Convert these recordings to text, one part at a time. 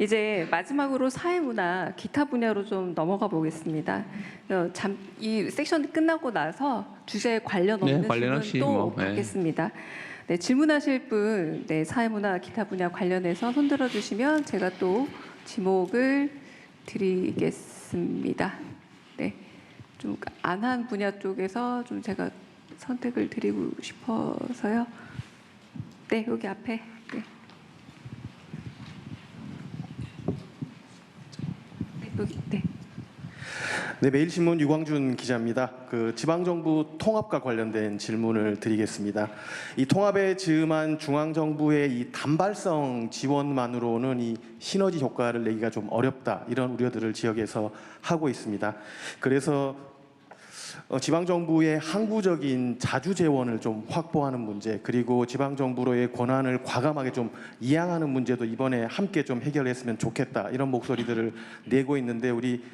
이제 마지막으로 사회문화 기타 분야로 좀 넘어가 보겠습니다. 이 섹션 끝나고 나서 주제에 관련 없는 관련 질문 없이 또 뭐, 받겠습니다. 네, 질문하실 분, 네, 사회문화 기타 분야 관련해서 손들어 주시면 제가 또 지목을 드리겠습니다. 네, 좀 안한 분야 쪽에서 좀 제가 선택을 드리고 싶어서요. 네, 여기 앞에. 네. 여기, 네. 네, 매일신문 유광준 기자입니다. 지방정부 통합과 관련된 질문을 드리겠습니다. 이 통합에 즈음한 중앙정부의 이 단발성 지원만으로는 이 시너지 효과를 내기가 좀 어렵다, 이런 우려들을 지역에서 하고 있습니다. 그래서 지방정부의 항구적인 자주 재원을 좀 확보하는 문제, 그리고 지방정부로의 권한을 과감하게 좀 이양하는 문제도 이번에 함께 좀 해결했으면 좋겠다, 이런 목소리들을 내고 있는데, 우리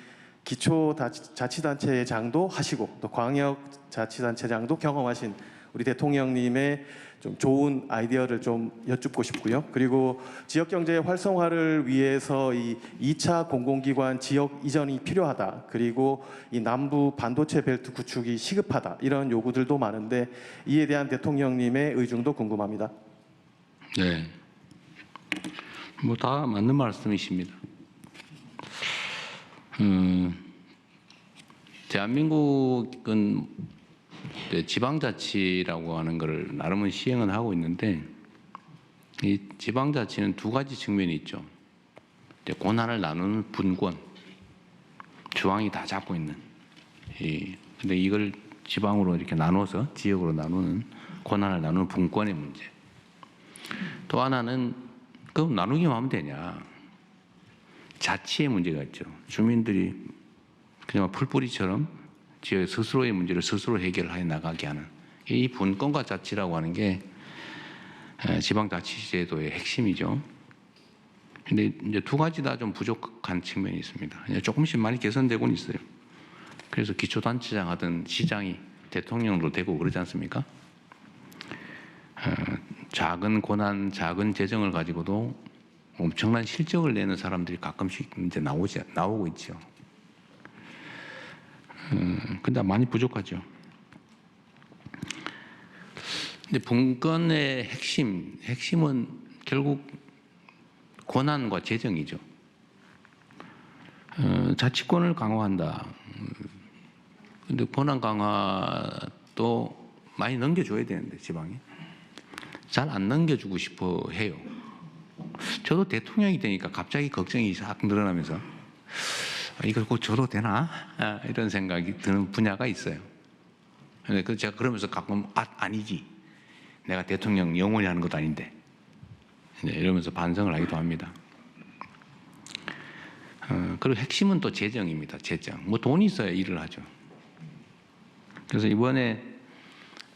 기초자치단체장도 하시고 또 광역자치단체장도 경험하신 우리 대통령님의 좀 좋은 아이디어를 좀 여쭙고 싶고요. 그리고 지역경제 활성화를 위해서 이 2차 공공기관 지역 이전이 필요하다, 그리고 이 남부 반도체 벨트 구축이 시급하다, 이런 요구들도 많은데 이에 대한 대통령님의 의중도 궁금합니다. 네, 뭐 다 맞는 말씀이십니다. 대한민국은 지방자치라고 하는 것을 나름은 시행은 하고 있는데, 이 지방자치는 두 가지 측면이 있죠. 권한을 나누는 분권, 중앙이 다 잡고 있는. 근데 이걸 지방으로 이렇게 나눠서 지역으로 나누는, 권한을 나누는 분권의 문제. 또 하나는 그럼 나누기만 하면 되냐? 자치의 문제가 있죠. 주민들이 그냥 풀뿌리처럼 지역 스스로의 문제를 스스로 해결해 나가게 하는, 이 분권과 자치라고 하는 게 지방자치제도의 핵심이죠. 근데 이제 두 가지 다 좀 부족한 측면이 있습니다. 조금씩 많이 개선되고는 있어요. 그래서 기초단체장 하던 시장이 대통령으로 되고 그러지 않습니까? 작은 권한, 작은 재정을 가지고도 엄청난 실적을 내는 사람들이 가끔씩 이제 나오고 있죠. 근데 많이 부족하죠. 근데 분권의 핵심은 결국 권한과 재정이죠. 자치권을 강화한다. 근데 권한 강화도 많이 넘겨줘야 되는데 지방이 잘 안 넘겨주고 싶어 해요. 저도 대통령이 되니까 갑자기 걱정이 싹 늘어나면서 이걸 꼭 줘도 되나? 이런 생각이 드는 분야가 있어요. 근데 제가 그러면서 가끔 아니지. 내가 대통령 영원히 하는 것도 아닌데. 이러면서 반성을 하기도 합니다. 그리고 핵심은 또 재정입니다. 재정. 뭐 돈이 있어야 일을 하죠. 그래서 이번에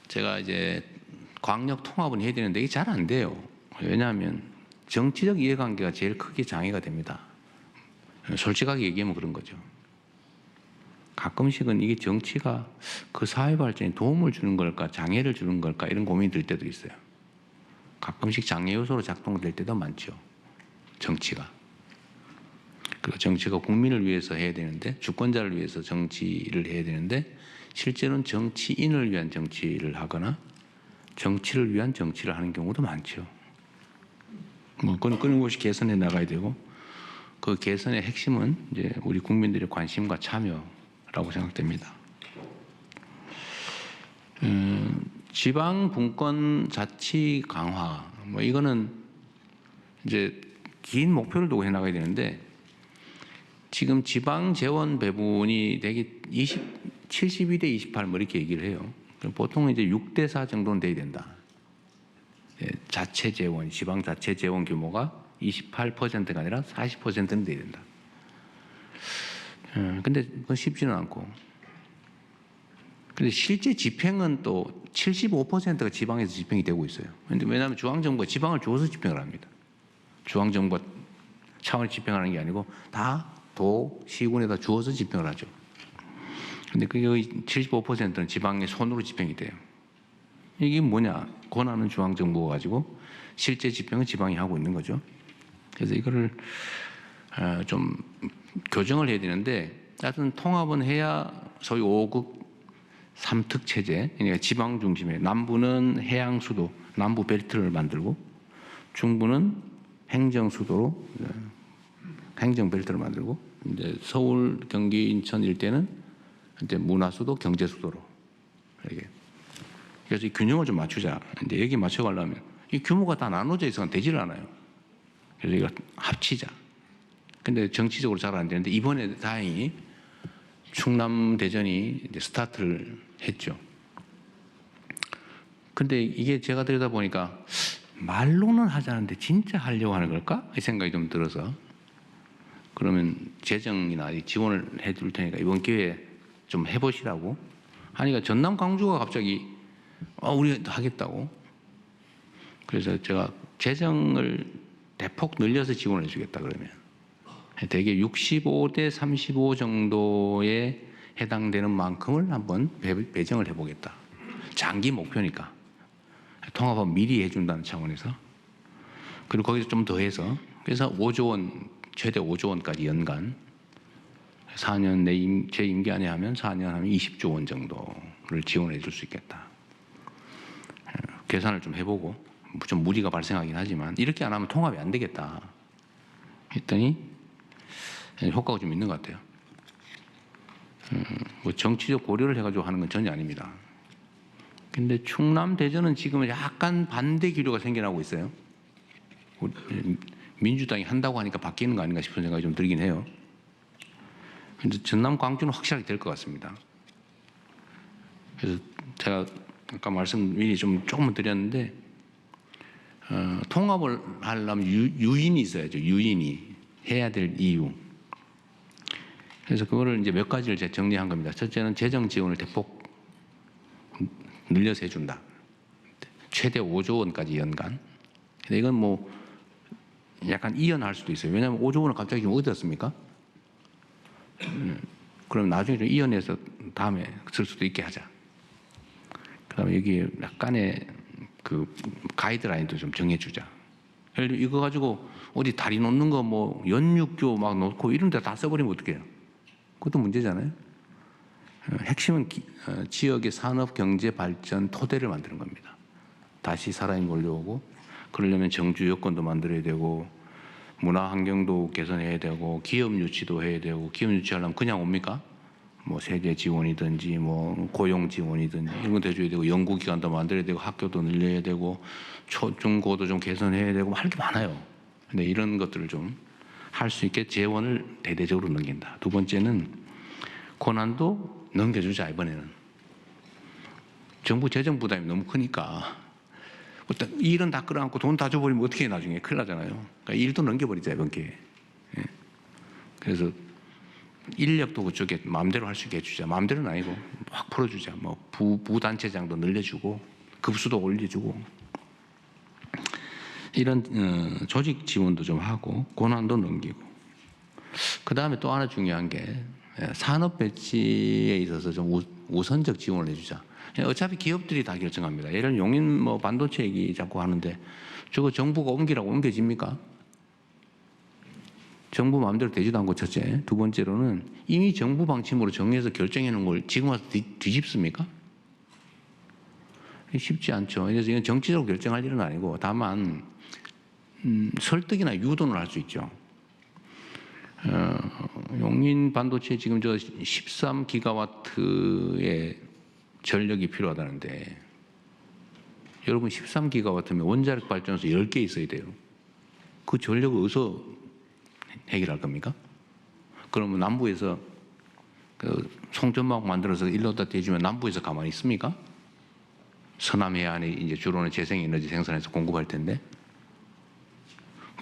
제가 이제 광역 통합은 해야 되는데 이게 잘 안 돼요. 왜냐하면 정치적 이해관계가 제일 크게 장애가 됩니다. 솔직하게 얘기하면 그런 거죠. 가끔씩은 이게 정치가 그 사회 발전에 도움을 주는 걸까, 장애를 주는 걸까, 이런 고민이 들 때도 있어요. 가끔씩 장애 요소로 작동될 때도 많죠. 정치가. 그리고 정치가 국민을 위해서 해야 되는데, 주권자를 위해서 정치를 해야 되는데, 실제로는 정치인을 위한 정치를 하거나 정치를 위한 정치를 하는 경우도 많죠. 뭐 끊임없이 개선해 나가야 되고, 그 개선의 핵심은 이제 우리 국민들의 관심과 참여라고 생각됩니다. 지방 분권 자치 강화, 뭐 이거는 이제 긴 목표를 두고 해 나가야 되는데, 지금 지방 재원 배분이 되게 72대 28 뭐 이렇게 얘기를 해요. 보통 이제 6대 4 정도는 돼야 된다. 자체 재원, 지방 자체 재원 규모가 28%가 아니라 40%는 돼야 된다. 근데 그건 쉽지는 않고. 근데 실제 집행은 또 75%가 지방에서 집행이 되고 있어요. 근데 왜냐하면 중앙정부가 지방을 주어서 집행을 합니다. 중앙정부가 차원을 집행하는 게 아니고 다 도, 시군에다 주어서 집행을 하죠. 근데 그게 75%는 지방의 손으로 집행이 돼요. 이게 뭐냐? 권한은 중앙정부가 가지고 실제 집행은 지방이 하고 있는 거죠. 그래서 이거를 좀 교정을 해야 되는데, 하여튼 통합은 해야 소위 5극 3특 체제, 그러니까 지방 중심에 남부는 해양 수도, 남부 벨트를 만들고 중부는 행정 수도로 행정 벨트를 만들고 이제 서울, 경기, 인천 일대는 이제 문화 수도, 경제 수도로 이렇게. 그래서 이 균형을 좀 맞추자. 근데 여기 맞춰가려면 이 규모가 다 나눠져 있어서 되질 않아요. 그래서 이거 합치자. 근데 정치적으로 잘 안 되는데 이번에 다행히 충남 대전이 이제 스타트를 했죠. 근데 이게 제가 들여다보니까 말로는 하자는데 진짜 하려고 하는 걸까? 이 생각이 좀 들어서, 그러면 재정이나 지원을 해줄 테니까 이번 기회에 좀 해보시라고 하니까 전남 광주가 갑자기 우리 하겠다고. 그래서 제가 재정을 대폭 늘려서 지원해 주겠다 그러면 대개 65대 35 정도에 해당되는 만큼을 한번 배정을 해보겠다. 장기 목표니까 통합은 미리 해준다는 차원에서. 그리고 거기서 좀 더해서 그래서 5조 원, 최대 5조 원까지 연간 4년 내 제 임기 안에 하면 4년 하면 20조 원 정도를 지원해 줄 수 있겠다. 계산을 좀 해보고 좀 무리가 발생하긴 하지만 이렇게 안 하면 통합이 안 되겠다 했더니 효과가 좀 있는 것 같아요. 뭐 정치적 고려를 해가지고 하는 건 전혀 아닙니다. 근데 충남 대전은 지금 약간 반대 기류가 생겨나고 있어요. 민주당이 한다고 하니까 바뀌는 거 아닌가 싶은 생각이 좀 들긴 해요. 근데 전남 광주는 확실하게 될 것 같습니다. 그래서 제가 아까 말씀 미리 조금은 드렸는데 통합을 하려면 유인이 있어야죠. 유인이 해야 될 이유. 그래서 그거를 이제 몇 가지를 제가 정리한 겁니다. 첫째는 재정 지원을 대폭 늘려서 해준다. 최대 5조 원까지 연간. 근데 이건 뭐 약간 이연할 수도 있어요. 왜냐하면 5조 원을 갑자기 좀 어디 뒀습니까? 그럼 나중에 좀 이연해서 다음에 쓸 수도 있게 하자. 그다음에 여기 약간의 그 가이드라인도 좀 정해주자. 예를 들어 이거 가지고 어디 다리 놓는 거 뭐 연육교 막 놓고 이런 데 다 써버리면 어떡해요? 그것도 문제잖아요. 핵심은 지역의 산업 경제 발전 토대를 만드는 겁니다. 다시 사람이 몰려오고 그러려면 정주 여건도 만들어야 되고 문화 환경도 개선해야 되고 기업 유치도 해야 되고 기업 유치하려면 그냥 옵니까? 뭐 세제 지원이든지 뭐 고용 지원이든지 이런 것도 해줘야 되고 연구기관도 만들어야 되고 학교도 늘려야 되고 초중고도 좀 개선해야 되고 할 게 많아요. 근데 이런 것들을 좀 할 수 있게 재원을 대대적으로 넘긴다. 두 번째는 권한도 넘겨주자. 이번에는 정부 재정 부담이 너무 크니까 일은 다 끌어안고 돈 다 줘버리면 어떻게 해 나중에 큰일 나잖아요. 그러니까 일도 넘겨버리자 이번 기회에. 그래서 인력도 그쪽에 마음대로 할 수 있게 해주자. 마음대로는 아니고 확 풀어주자. 뭐 부단체장도 늘려주고 급수도 올려주고 이런 조직 지원도 좀 하고 권한도 넘기고. 그 다음에 또 하나 중요한 게 산업 배치에 있어서 좀 우선적 지원을 해주자. 어차피 기업들이 다 결정합니다. 예를 들면 용인 뭐 반도체 얘기 자꾸 하는데 저거 정부가 옮기라고 옮겨집니까? 정부 마음대로 되지도 않고 첫째. 두 번째로는 이미 정부 방침으로 정해서 결정해 놓은 걸 지금 와서 뒤집습니까? 쉽지 않죠. 그래서 이건 정치적으로 결정할 일은 아니고 다만 설득이나 유도는 할 수 있죠. 용인 반도체 지금 저 13기가와트의 전력이 필요하다는데 여러분 13기가와트면 원자력 발전소 10개 있어야 돼요. 그 전력을 어디서 해결할 겁니까? 그러면 남부에서 그 송전막 만들어서 일로다 대주면 남부에서 가만히 있습니까? 서남 해안에 이제 주로는 재생에너지 생산해서 공급할 텐데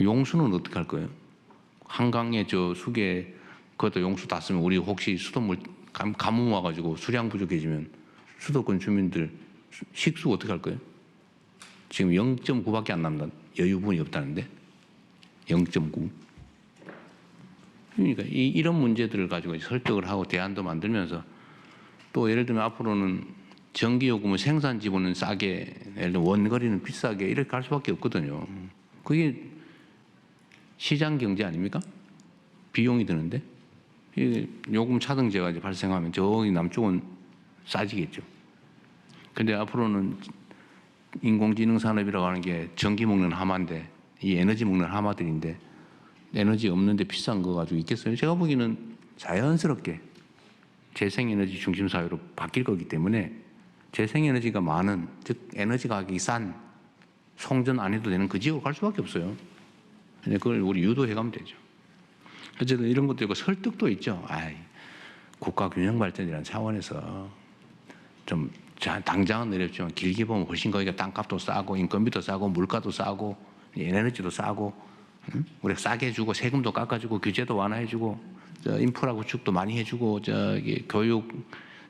용수는 어떻게 할 거예요? 한강에 저 수계 그것도 용수 다 쓰면 우리 혹시 수돗물 가뭄 와가지고 수량 부족해지면 수도권 주민들 식수 어떻게 할 거예요? 지금 0.9밖에 안 남는 여유분이 없다는데 0.9. 그러니까 이런 문제들을 가지고 설득을 하고 대안도 만들면서 또 예를 들면 앞으로는 전기요금은 생산 지분은 싸게, 예를 들면 원거리는 비싸게 이렇게 갈 수밖에 없거든요. 그게 시장 경제 아닙니까? 비용이 드는데 이 요금 차등제가 이제 발생하면 저기 남쪽은 싸지겠죠. 근데 앞으로는 인공지능 산업이라고 하는 게 전기 먹는 하마인데 이 에너지 먹는 하마들인데 에너지 없는데 비싼 거 가지고 있겠어요? 제가 보기에는 자연스럽게 재생에너지 중심 사회로 바뀔 거기 때문에 재생에너지가 많은, 즉 에너지 가격이 싼 송전 안 해도 되는 그 지역으로 갈 수밖에 없어요. 근데 그걸 우리 유도해 가면 되죠. 어쨌든 이런 것도 있고 설득도 있죠. 국가 균형 발전이라는 차원에서 좀 당장은 어렵지만 길게 보면 훨씬 거기가 땅값도 싸고 인건비도 싸고 물가도 싸고 에너지도 싸고 우리가 싸게 해주고 세금도 깎아주고 규제도 완화해주고 인프라 구축도 많이 해주고 저기 교육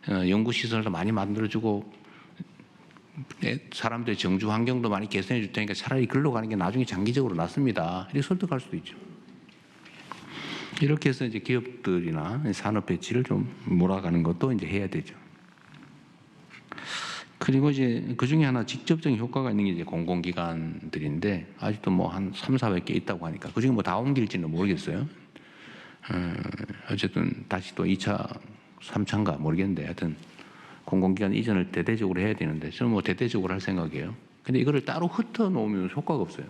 연구시설도 많이 만들어주고 사람들의 정주 환경도 많이 개선해 줄 테니까 차라리 글로 가는 게 나중에 장기적으로 낫습니다. 이렇게 설득할 수도 있죠. 이렇게 해서 이제 기업들이나 산업 배치를 좀 몰아가는 것도 이제 해야 되죠. 그리고 이제 그 중에 하나 직접적인 효과가 있는 게 이제 공공기관들인데 아직도 뭐 한 3, 400개 있다고 하니까 그 중에 뭐 다 옮길지는 모르겠어요. 어쨌든 다시 또 2차, 3차인가 모르겠는데 하여튼 공공기관 이전을 대대적으로 해야 되는데 저는 뭐 대대적으로 할 생각이에요. 근데 이거를 따로 흩어 놓으면 효과가 없어요.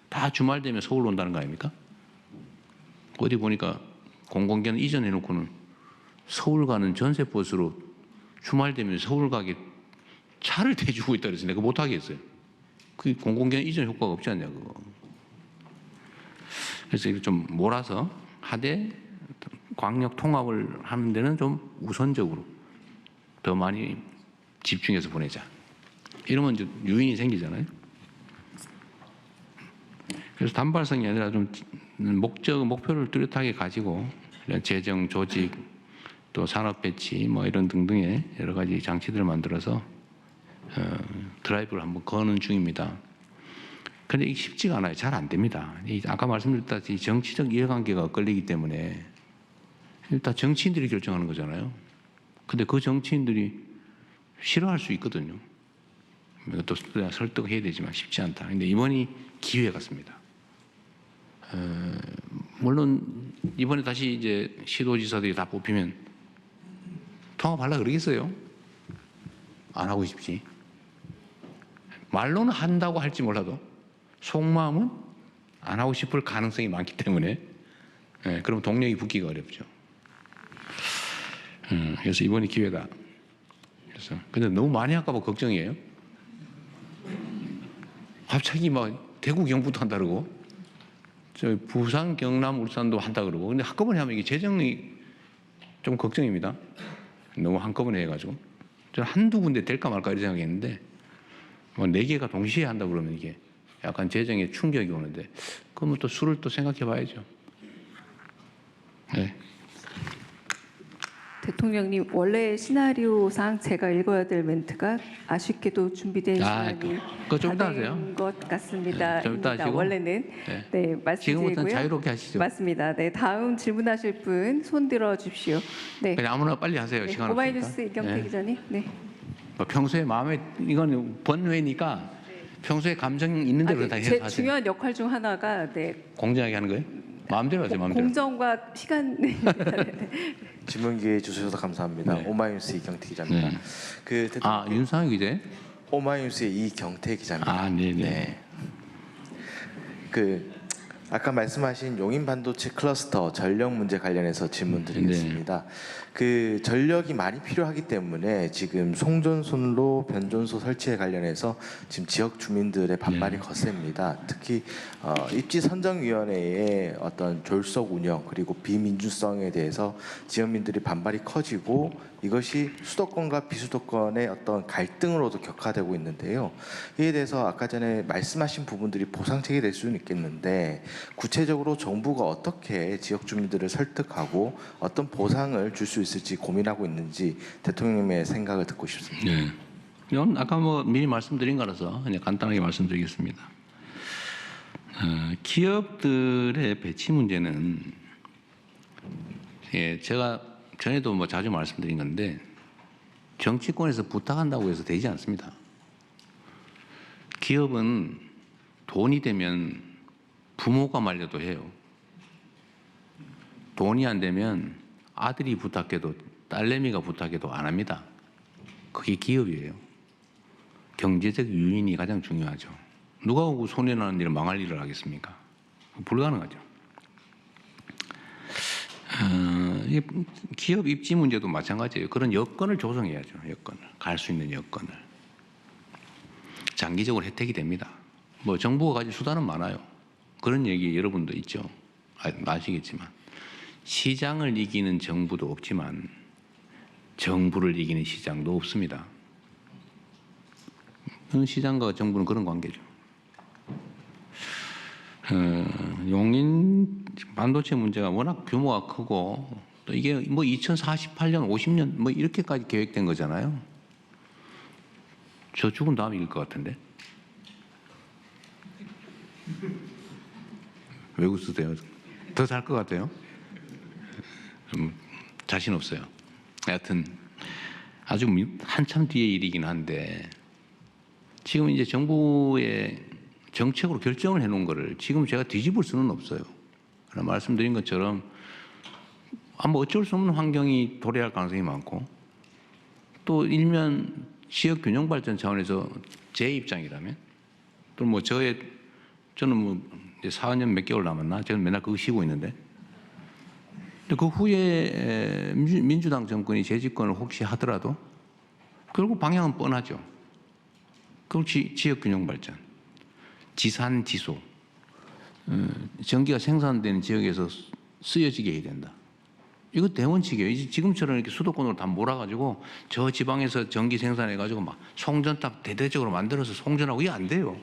다 주말 되면 서울 온다는 거 아닙니까? 어디 보니까 공공기관 이전해 놓고는 서울 가는 전세버스로 주말 되면 서울 가게 차를 대주고 있다 그래서 내가 못 하겠어요. 그 공공기관 이전 효과가 없지 않냐 그거. 그래서 이거 좀 몰아서 하되 광역 통합을 하는 데는 좀 우선적으로 더 많이 집중해서 보내자. 이러면 이제 유인이 생기잖아요. 그래서 단발성이 아니라 좀 목표를 뚜렷하게 가지고 재정, 조직, 또 산업 배치 뭐 이런 등등의 여러 가지 장치들을 만들어서 드라이브를 한번 거는 중입니다. 근데 이게 쉽지가 않아요. 잘 안 됩니다. 아까 말씀드렸다시피 정치적 이해관계가 끌리기 때문에 일단 정치인들이 결정하는 거잖아요. 근데 그 정치인들이 싫어할 수 있거든요. 또 설득해야 되지만 쉽지 않다. 근데 이번이 기회 같습니다. 물론 이번에 다시 이제 시도지사들이 다 뽑히면 통합하려고 그러겠어요? 안 하고 싶지. 말로는 한다고 할지 몰라도 속마음은 안 하고 싶을 가능성이 많기 때문에 그럼 동력이 붙기가 어렵죠. 그래서 이번이 기회다. 그래서 근데 너무 많이 할까 봐 걱정이에요. 갑자기 막 대구 경북도 한다 그러고 저 부산 경남 울산도 한다 그러고 근데 한꺼번에 하면 이게 재정이 좀 걱정입니다. 너무 한꺼번에 해가지고 저는 한두 군데 될까 말까 이렇게 생각했는데 뭐 4개가 동시에 한다 그러면 이게 약간 재정에 충격이 오는데 그러면 또 수를 또 생각해 봐야죠. 네. 대통령님 원래 시나리오상 제가 읽어야 될 멘트가 아쉽게도 준비된 시간이 그거 좀 이따 하세요. 다된 것 같습니다. 네, 좀 이따 하시고. 원래는 네. 지금부터는 말씀드리고요. 자유롭게 하시죠. 맞습니다. 네, 다음 질문하실 분 손 들어 주십시오. 네. 그냥 아무나 빨리 하세요. 네, 시간 오마이뉴스 없으니까. 이경태 네. 기자님. 네. 뭐 평소에 마음에 이건 번외니까 평소에 감정 있는 대로 다 해서 제 하세요. 중요한 역할 중 하나가 공정하게 하는 거예요? 마음대로 하세요. 마음대로. 공정과 시간. 질문 기회 주셔서 감사합니다. 네. 오마이뉴스 이경태 기자입니다. 네. 그 대통령 윤상혁 기자. 오마이뉴스의 이경태 기자입니다. 네네. 그 아까 말씀하신 용인 반도체 클러스터 전력 문제 관련해서 질문드리겠습니다. 그 전력이 많이 필요하기 때문에 지금 송전선로 변전소 설치에 관련해서 지금 지역 주민들의 반발이 거셉니다. 특히 입지 선정위원회의 어떤 졸속 운영 그리고 비민주성에 대해서 지역민들이 반발이 커지고 이것이 수도권과 비수도권의 어떤 갈등으로도 격화되고 있는데요. 이에 대해서 아까 전에 말씀하신 부분들이 보상책이 될 수는 있겠는데 구체적으로 정부가 어떻게 지역 주민들을 설득하고 어떤 보상을 줄 수 있을지 고민하고 있는지 대통령님의 생각을 듣고 싶습니다. 네. 이건 아까 뭐 미리 말씀드린 거라서 그냥 간단하게 말씀드리겠습니다. 기업들의 배치 문제는 제가 전에도 뭐 자주 말씀드린 건데 정치권에서 부탁한다고 해서 되지 않습니다. 기업은 돈이 되면 부모가 말려도 해요. 돈이 안 되면 아들이 부탁해도 딸내미가 부탁해도 안 합니다. 그게 기업이에요. 경제적 유인이 가장 중요하죠. 누가 오고 손해나는 일을 망할 일을 하겠습니까? 불가능하죠. 이게 기업 입지 문제도 마찬가지예요. 그런 여건을 조성해야죠. 여건을. 갈 수 있는 여건을. 장기적으로 혜택이 됩니다. 뭐 정부가 가진 수단은 많아요. 그런 얘기 여러분도 있죠. 아시겠지만 시장을 이기는 정부도 없지만 정부를 이기는 시장도 없습니다. 시장과 정부는 그런 관계죠. 용인 반도체 문제가 워낙 규모가 크고 또 이게 뭐 2048년, 50년 뭐 이렇게까지 계획된 거잖아요. 저 죽은 다음에 이길 것 같은데. 왜 웃으세요? 더 살 것 같아요? 자신 없어요. 하여튼 아주 한참 뒤의 일이긴 한데 지금 이제 정부의 정책으로 결정을 해놓은 거를 지금 제가 뒤집을 수는 없어요. 그러나 말씀드린 것처럼 뭐 어쩔 수 없는 환경이 도래할 가능성이 많고 또 일면 지역 균형 발전 차원에서 제 입장이라면 또 뭐 저는 뭐 이제 4년 몇 개월 남았나? 저는 맨날 그거 쉬고 있는데 그 후에 민주당 정권이 재집권을 혹시 하더라도 결국 방향은 뻔하죠. 그럼 지역 균형 발전, 지산 지소, 전기가 생산되는 지역에서 쓰여지게 해야 된다. 이거 대원칙이에요. 지금처럼 이렇게 수도권으로 다 몰아가지고 저 지방에서 전기 생산해가지고 막 송전 딱 대대적으로 만들어서 송전하고 이게 안 돼요.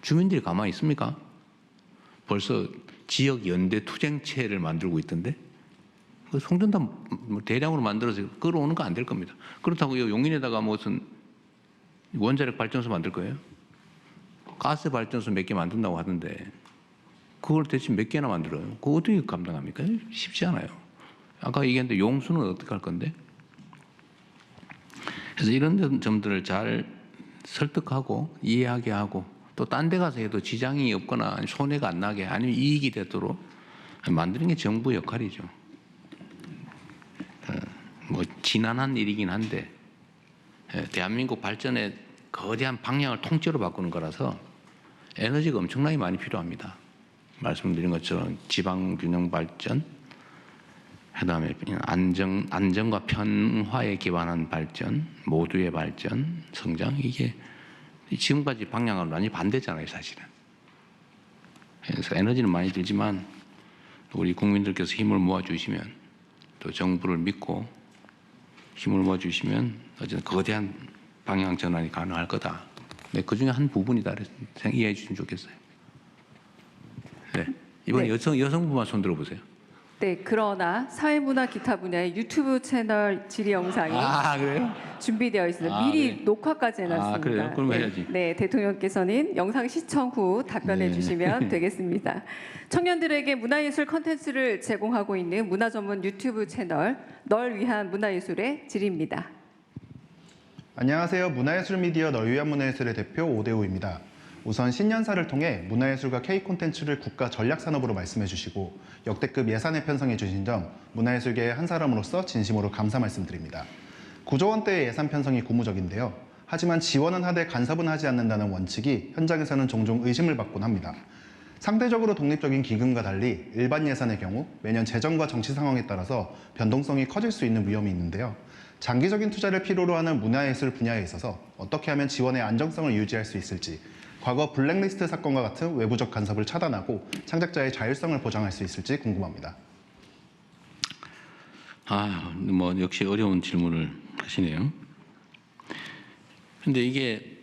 주민들이 가만히 있습니까? 벌써 지역 연대 투쟁체를 만들고 있던데 그 송전단 대량으로 만들어서 끌어오는 거 안 될 겁니다. 그렇다고 용인에다가 무슨 원자력 발전소 만들 거예요? 가스 발전소 몇 개 만든다고 하던데 그걸 대체 몇 개나 만들어요? 그거 어떻게 감당합니까? 쉽지 않아요. 아까 얘기했는데 용수는 어떻게 할 건데? 그래서 이런 점들을 잘 설득하고 이해하게 하고 또 딴 데 가서 해도 지장이 없거나 손해가 안 나게 아니면 이익이 되도록 만드는 게 정부 역할이죠. 뭐 지난한 일이긴 한데 대한민국 발전의 거대한 방향을 통째로 바꾸는 거라서 에너지가 엄청나게 많이 필요합니다. 말씀드린 것처럼 지방 균형 발전, 그다음에 안정과 평화에 기반한 발전, 모두의 발전, 성장 이게 지금까지 방향하고 많이 반대잖아요, 사실은. 그래서 에너지는 많이 들지만 우리 국민들께서 힘을 모아주시면 또 정부를 믿고 힘을 모아주시면 어쨌든 거대한 방향 전환이 가능할 거다. 네, 그 중에 한 부분이다. 이해해 주시면 좋겠어요. 네, 이번에 네. 여성부만 손 들어보세요. 네, 그러나 사회문화 기타 분야의 유튜브 채널 질의 영상이 그래요? 준비되어 있습니다. 아, 미리 네. 녹화까지 해놨습니다. 그래요? 그럼 네. 해야지. 네, 대통령께서는 영상 시청 후 답변해 네. 주시면 되겠습니다. 청년들에게 문화예술 콘텐츠를 제공하고 있는 문화 전문 유튜브 채널 널 위한 문화예술의 질의입니다. 안녕하세요. 문화예술 미디어 널 위한 문화예술의 대표 오대우입니다. 우선 신년사를 통해 문화예술과 K콘텐츠를 국가 전략산업으로 말씀해 주시고 역대급 예산을 편성해 주신 점 문화예술계의 한 사람으로서 진심으로 감사 말씀드립니다. 9조 원대의 예산 편성이 고무적인데요. 하지만 지원은 하되 간섭은 하지 않는다는 원칙이 현장에서는 종종 의심을 받곤 합니다. 상대적으로 독립적인 기금과 달리 일반 예산의 경우 매년 재정과 정치 상황에 따라서 변동성이 커질 수 있는 위험이 있는데요. 장기적인 투자를 필요로 하는 문화예술 분야에 있어서 어떻게 하면 지원의 안정성을 유지할 수 있을지, 과거 블랙리스트 사건과 같은 외부적 간섭을 차단하고 창작자의 자율성을 보장할 수 있을지 궁금합니다. 뭐 역시 어려운 질문을 하시네요. 근데 이게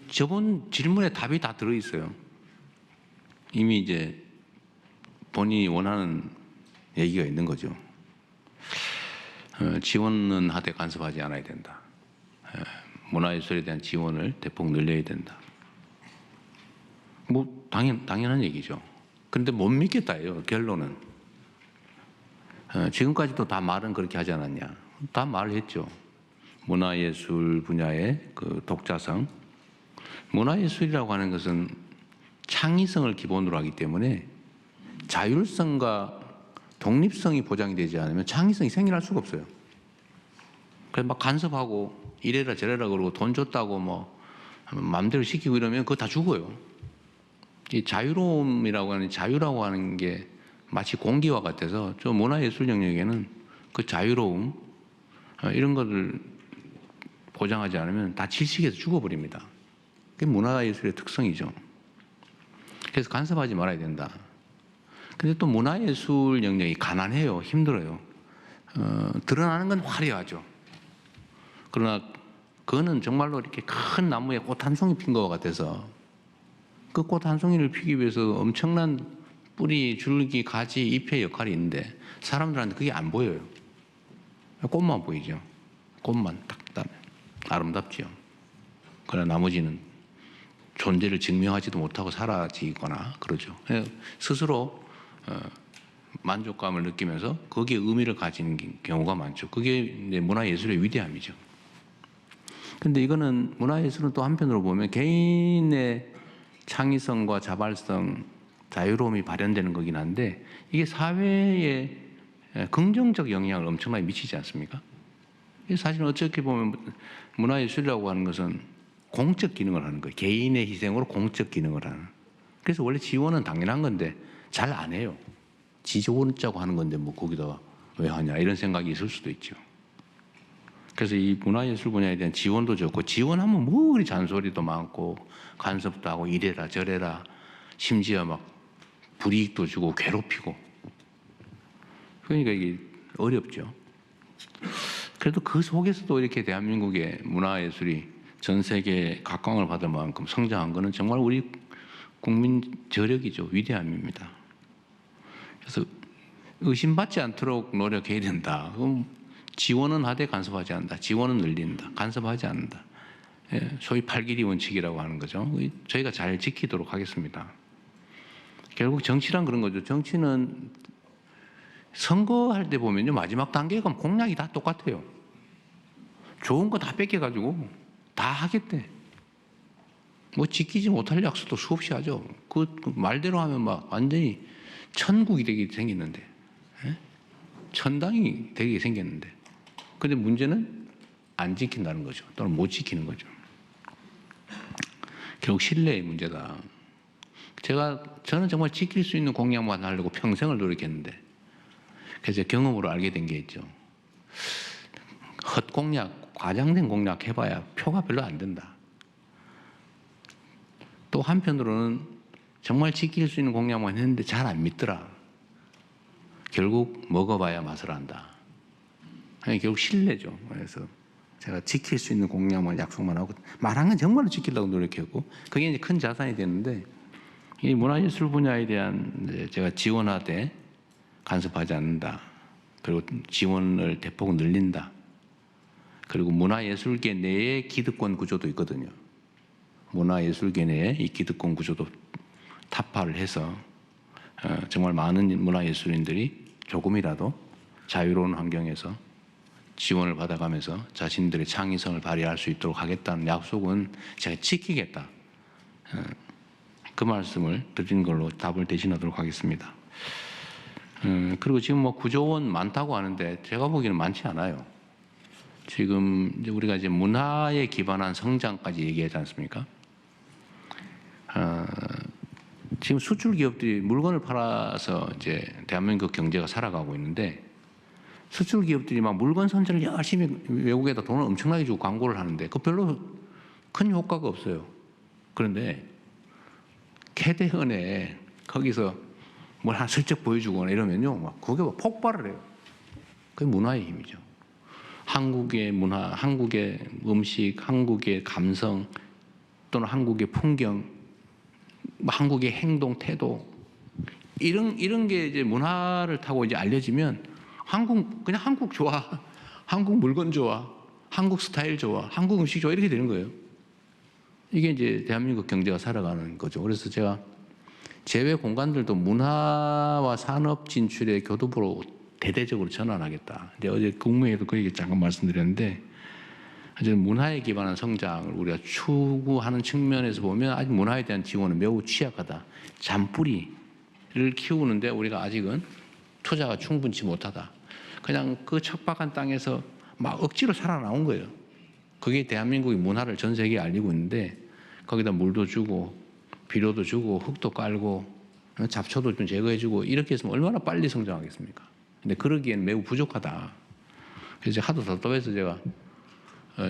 저번 질문에 답이 다 들어 있어요. 이미 이제 본인이 원하는 얘기가 있는 거죠. 지원은 하되 간섭하지 않아야 된다. 문화예술에 대한 지원을 대폭 늘려야 된다. 뭐 당연한 얘기죠. 그런데 못 믿겠다예요. 결론은. 지금까지도 다 말은 그렇게 하지 않았냐. 다 말했죠. 문화예술 분야의 그 독자성. 문화예술이라고 하는 것은 창의성을 기본으로 하기 때문에 자율성과 독립성이 보장이 되지 않으면 창의성이 생겨날 수가 없어요. 그래서 막 간섭하고 이래라 저래라 그러고 돈 줬다고 뭐 마음대로 시키고 이러면 그거 다 죽어요. 이 자유로움이라고 하는 자유라고 하는 게 마치 공기와 같아서 저 문화예술 영역에는 그 자유로움 이런 것을 보장하지 않으면 다 질식해서 죽어버립니다. 그게 문화예술의 특성이죠. 그래서 간섭하지 말아야 된다. 근데 또 문화예술 영역이 가난해요. 힘들어요. 드러나는 건 화려하죠. 그러나 그거는 정말로 이렇게 큰 나무에 꽃 한 송이 핀 것 같아서 그 꽃 한 송이를 피기 위해서 엄청난 뿌리, 줄기, 가지, 잎의 역할이 있는데 사람들한테 그게 안 보여요. 꽃만 보이죠. 꽃만 딱 아름답지요. 그러나 나머지는 존재를 증명하지도 못하고 사라지거나 그러죠. 스스로 만족감을 느끼면서 거기에 의미를 가지는 경우가 많죠. 그게 이제 문화예술의 위대함이죠. 근데 이거는 문화예술은 또 한편으로 보면 개인의 창의성과 자발성, 자유로움이 발현되는 거긴 한데 이게 사회에 긍정적 영향을 엄청나게 미치지 않습니까? 사실 어떻게 보면 문화예술이라고 하는 것은 공적 기능을 하는 거예요. 개인의 희생으로 공적 기능을 하는. 그래서 원래 지원은 당연한 건데 잘 안 해요. 지원자고 하는 건데 뭐 거기다가 왜 하냐 이런 생각이 있을 수도 있죠. 그래서 이 문화예술 분야에 대한 지원도 좋고 지원하면 뭐 그리 잔소리도 많고 간섭도 하고 이래라 저래라 심지어 막 불이익도 주고 괴롭히고 그러니까 이게 어렵죠. 그래도 그 속에서도 이렇게 대한민국의 문화예술이 전 세계에 각광을 받을 만큼 성장한 것은 정말 우리 국민 저력이죠. 위대함입니다. 그래서 의심받지 않도록 노력해야 된다. 그럼 지원은 하되 간섭하지 않는다. 지원은 늘린다. 간섭하지 않는다. 소위 팔길이 원칙이라고 하는 거죠. 저희가 잘 지키도록 하겠습니다. 결국 정치란 그런 거죠. 정치는 선거할 때 보면요. 마지막 단계가 공약이 다 똑같아요. 좋은 거 다 뺏겨가지고 다 하겠대. 뭐 지키지 못할 약속도 수없이 하죠. 그 말대로 하면 막 완전히 천국이 되게 생겼는데. 천당이 되게 생겼는데. 근데 문제는 안 지킨다는 거죠. 또는 못 지키는 거죠. 결국 신뢰의 문제다. 저는 정말 지킬 수 있는 공약만 하려고 평생을 노력했는데 그래서 경험으로 알게 된 게 있죠. 헛공약, 과장된 공약 해봐야 표가 별로 안 된다. 또 한편으로는 정말 지킬 수 있는 공약만 했는데 잘 안 믿더라. 결국 먹어봐야 맛을 안다. 결국 신뢰죠. 그래서 제가 지킬 수 있는 공약만 약속만 하고 말한 건 정말로 지키려고 노력했고 그게 이제 큰 자산이 됐는데 이 문화예술 분야에 대한 제가 지원하되 간섭하지 않는다. 그리고 지원을 대폭 늘린다. 그리고 문화예술계 내에 기득권 구조도 있거든요. 문화예술계 내에 이 기득권 구조도 타파를 해서 정말 많은 문화예술인들이 조금이라도 자유로운 환경에서 지원을 받아가면서 자신들의 창의성을 발휘할 수 있도록 하겠다는 약속은 제가 지키겠다. 그 말씀을 드린 걸로 답을 대신하도록 하겠습니다. 그리고 지금 뭐 9조 원 많다고 하는데 제가 보기에는 많지 않아요. 지금 이제 우리가 이제 문화에 기반한 성장까지 얘기하지 않습니까? 지금 수출 기업들이 물건을 팔아서 이제 대한민국 경제가 살아가고 있는데 수출 기업들이 막 물건 선전을 열심히 외국에다 돈을 엄청나게 주고 광고를 하는데 그 별로 큰 효과가 없어요. 그런데 캐대헌에 거기서 뭘 하나 슬쩍 보여주거나 이러면요, 막 그게 막 폭발을 해요. 그게 문화의 힘이죠. 한국의 문화, 한국의 음식, 한국의 감성 또는 한국의 풍경, 한국의 행동, 태도 이런 게 이제 문화를 타고 이제 알려지면 그냥 한국 좋아, 한국 물건 좋아, 한국 스타일 좋아, 한국 음식 좋아 이렇게 되는 거예요. 이게 이제 대한민국 경제가 살아가는 거죠. 그래서 제가 제외 공간들도 문화와 산업 진출의 교두보로 대대적으로 전환하겠다. 이제 어제 국무회의도 그 얘기 잠깐 말씀드렸는데, 이제 문화에 기반한 성장을 우리가 추구하는 측면에서 보면 아직 문화에 대한 지원은 매우 취약하다. 잔뿌리를 키우는데 우리가 아직은 투자가 충분치 못하다. 그냥 그 척박한 땅에서 막 억지로 살아나온 거예요. 그게 대한민국의 문화를 전 세계에 알리고 있는데 거기다 물도 주고 비료도 주고 흙도 깔고 잡초도 좀 제거해주고 이렇게 했으면 얼마나 빨리 성장하겠습니까? 근데 그러기엔 매우 부족하다. 그래서 하도 답답해서 제가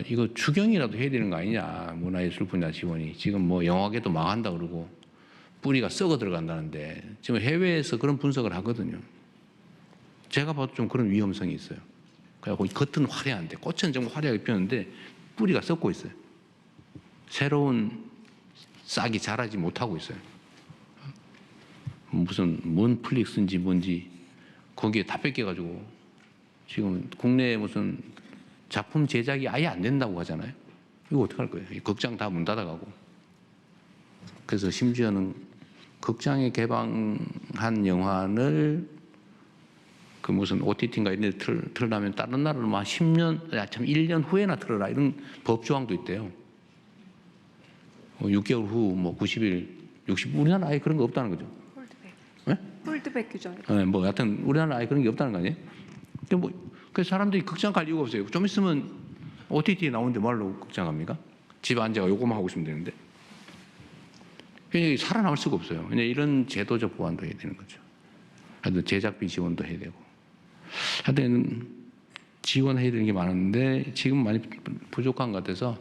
이거 추경이라도 해야 되는 거 아니냐, 문화예술 분야 지원이. 지금 뭐 영화계도 망한다 그러고 뿌리가 썩어 들어간다는데 지금 해외에서 그런 분석을 하거든요. 제가 봐도 좀 그런 위험성이 있어요. 그래갖고 겉은 화려한데 꽃은 정말 화려하게 피었는데 뿌리가 썩고 있어요. 새로운 싹이 자라지 못하고 있어요. 무슨 뭔 플릭스인지 뭔지 거기에 다 뺏겨가지고 지금 국내에 무슨 작품 제작이 아예 안 된다고 하잖아요. 이거 어떡할 거예요? 극장 다 문 닫아가고. 그래서 심지어는 극장에 개방한 영화를 그 무슨 OTT인가 이런 데 틀으려면 다른 나라로 막 10년, 1년 후에나 틀어라 이런 법 조항도 있대요. 6개월 후, 뭐 90일, 60, 우리나라 아예 그런 거 없다는 거죠. 홀드백. 네? 홀드백 규정이. 네, 뭐 하여튼 우리나라 아예 그런 게 없다는 거 아니에요? 근데 뭐, 그 사람들이 극장 갈 이유가 없어요. 좀 있으면 OTT에 나오는데 뭐하러 극장 갑니까? 집에 앉아가 요거만 하고 있으면 되는데. 그냥 살아남을 수가 없어요. 그냥 이런 제도적 보완도 해야 되는 거죠. 하여튼 제작비 지원도 해야 되고. 하여튼 지원해야 되는 게 많은데 지금 많이 부족한 것 같아서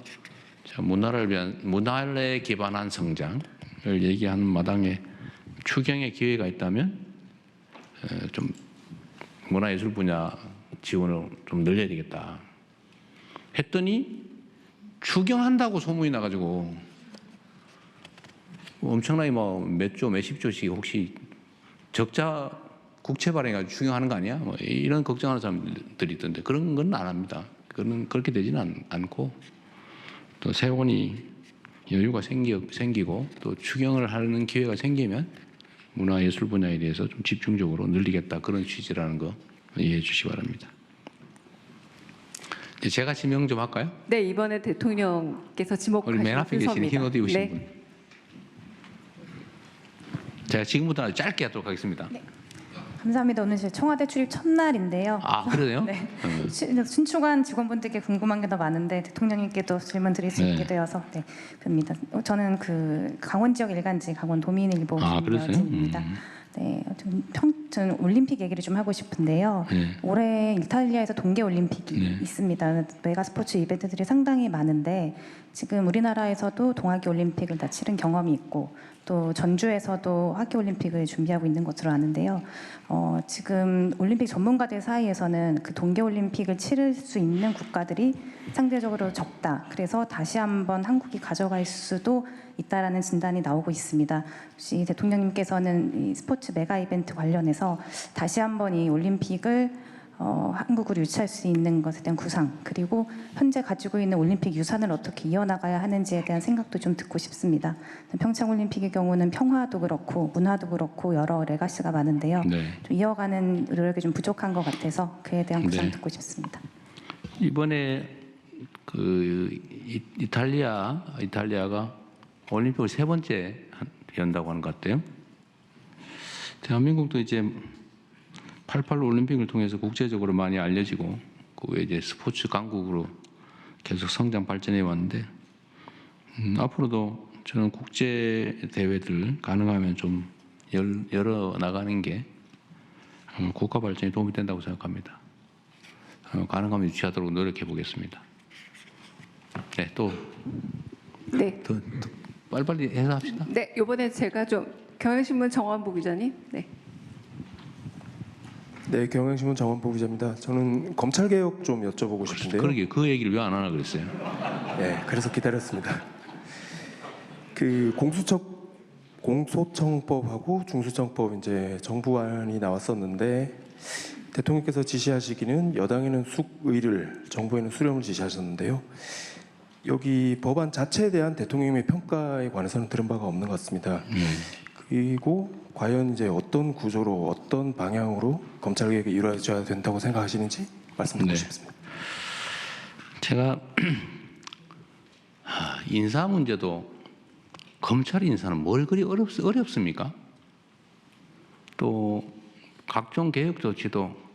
문화를 위한, 문화에 기반한 성장을 얘기하는 마당에 추경의 기회가 있다면 좀 문화예술 분야 지원을 좀 늘려야 되겠다 했더니 추경한다고 소문이 나가지고 엄청나게 뭐 몇 조, 몇십 조씩 혹시 적자 국채 발행해가지고 추경하는 거 아니야? 뭐 이런 걱정하는 사람들이 있던데 그런 건 안 합니다. 그거는 그렇게 되지는 않고 또 세원이 여유가 생기고 또 추경을 하는 기회가 생기면 문화예술 분야에 대해서 좀 집중적으로 늘리겠다 그런 취지라는 거 이해해 주시기 바랍니다. 이제 제가 지명 좀 할까요? 네, 이번에 대통령께서 우리 지목하신 맨 앞에 계신 순서입니다. 흰 옷 입으신 네. 분. 제가 지금부터 짧게 하도록 하겠습니다. 네. 감사합니다. 오늘 제 청와대 출입 첫날인데요. 아, 그러네요? 네. 신축한 직원분들께 궁금한 게 더 많은데 대통령님께도 질문 드릴 수 네. 있게 되어서 네, 봅니다. 저는 그 강원 지역 일간지 강원 도민일보 아, 그러세요? 김여진입니다. 네, 저는 올림픽 얘기를 좀 하고 싶은데요. 네. 올해 이탈리아에서 동계 올림픽이 네. 있습니다. 메가 스포츠 이벤트들이 상당히 많은데 지금 우리나라에서도 동학의 올림픽을 다 치른 경험이 있고 또 전주에서도 하계 올림픽을 준비하고 있는 것으로 아는데요. 지금 올림픽 전문가들 사이에서는 그 동계 올림픽을 치를 수 있는 국가들이 상대적으로 적다. 그래서 다시 한번 한국이 가져갈 수도 있다라는 진단이 나오고 있습니다. 혹시 대통령님께서는 이 스포츠 메가 이벤트 관련해서 다시 한번 이 올림픽을 한국으로 유치할 수 있는 것에 대한 구상 그리고 현재 가지고 있는 올림픽 유산을 어떻게 이어나가야 하는지에 대한 생각도 좀 듣고 싶습니다. 평창올림픽의 경우는 평화도 그렇고 문화도 그렇고 여러 레가시가 많은데요. 네. 좀 이어가는 노력이 좀 부족한 것 같아서 그에 대한 구상 네. 듣고 싶습니다. 이번에 그 이탈리아가 올림픽을 3번째 연다고 하는 것 같아요. 대한민국도 이제 88 올림픽을 통해서 국제적으로 많이 알려지고 그 외에 이제 스포츠 강국으로 계속 성장 발전해 왔는데 앞으로도 저는 국제 대회들 가능하면 좀 열어 나가는 게 국가 발전에 도움이 된다고 생각합니다. 가능하면 유치하도록 노력해 보겠습니다. 네, 또 네. 더 빨리빨리 해서 합시다. 네, 이번에 제가 좀 경향신문 정원보 기자님. 네. 네, 경향신문 정원보 기자입니다. 저는 검찰 개혁 좀 여쭤보고 싶은데요. 그러게 그 얘기를 왜 안 하나 그랬어요. 네, 그래서 기다렸습니다. 그 공소청법하고 중수청법 이제 정부안이 나왔었는데 대통령께서 지시하시기는 여당에는 숙의를, 정부에는 수렴을 지시하셨는데요. 여기 법안 자체에 대한 대통령의 평가에 관해서는 들은 바가 없는 것 같습니다. 그리고 과연 이제 어떤 구조로 어떤 방향으로 검찰 개혁이 이루어져야 된다고 생각하시는지 말씀 듣고 네. 싶습니다. 제가 인사 문제도 검찰 인사는 뭘 그리 어렵습니까? 또 각종 개혁 조치도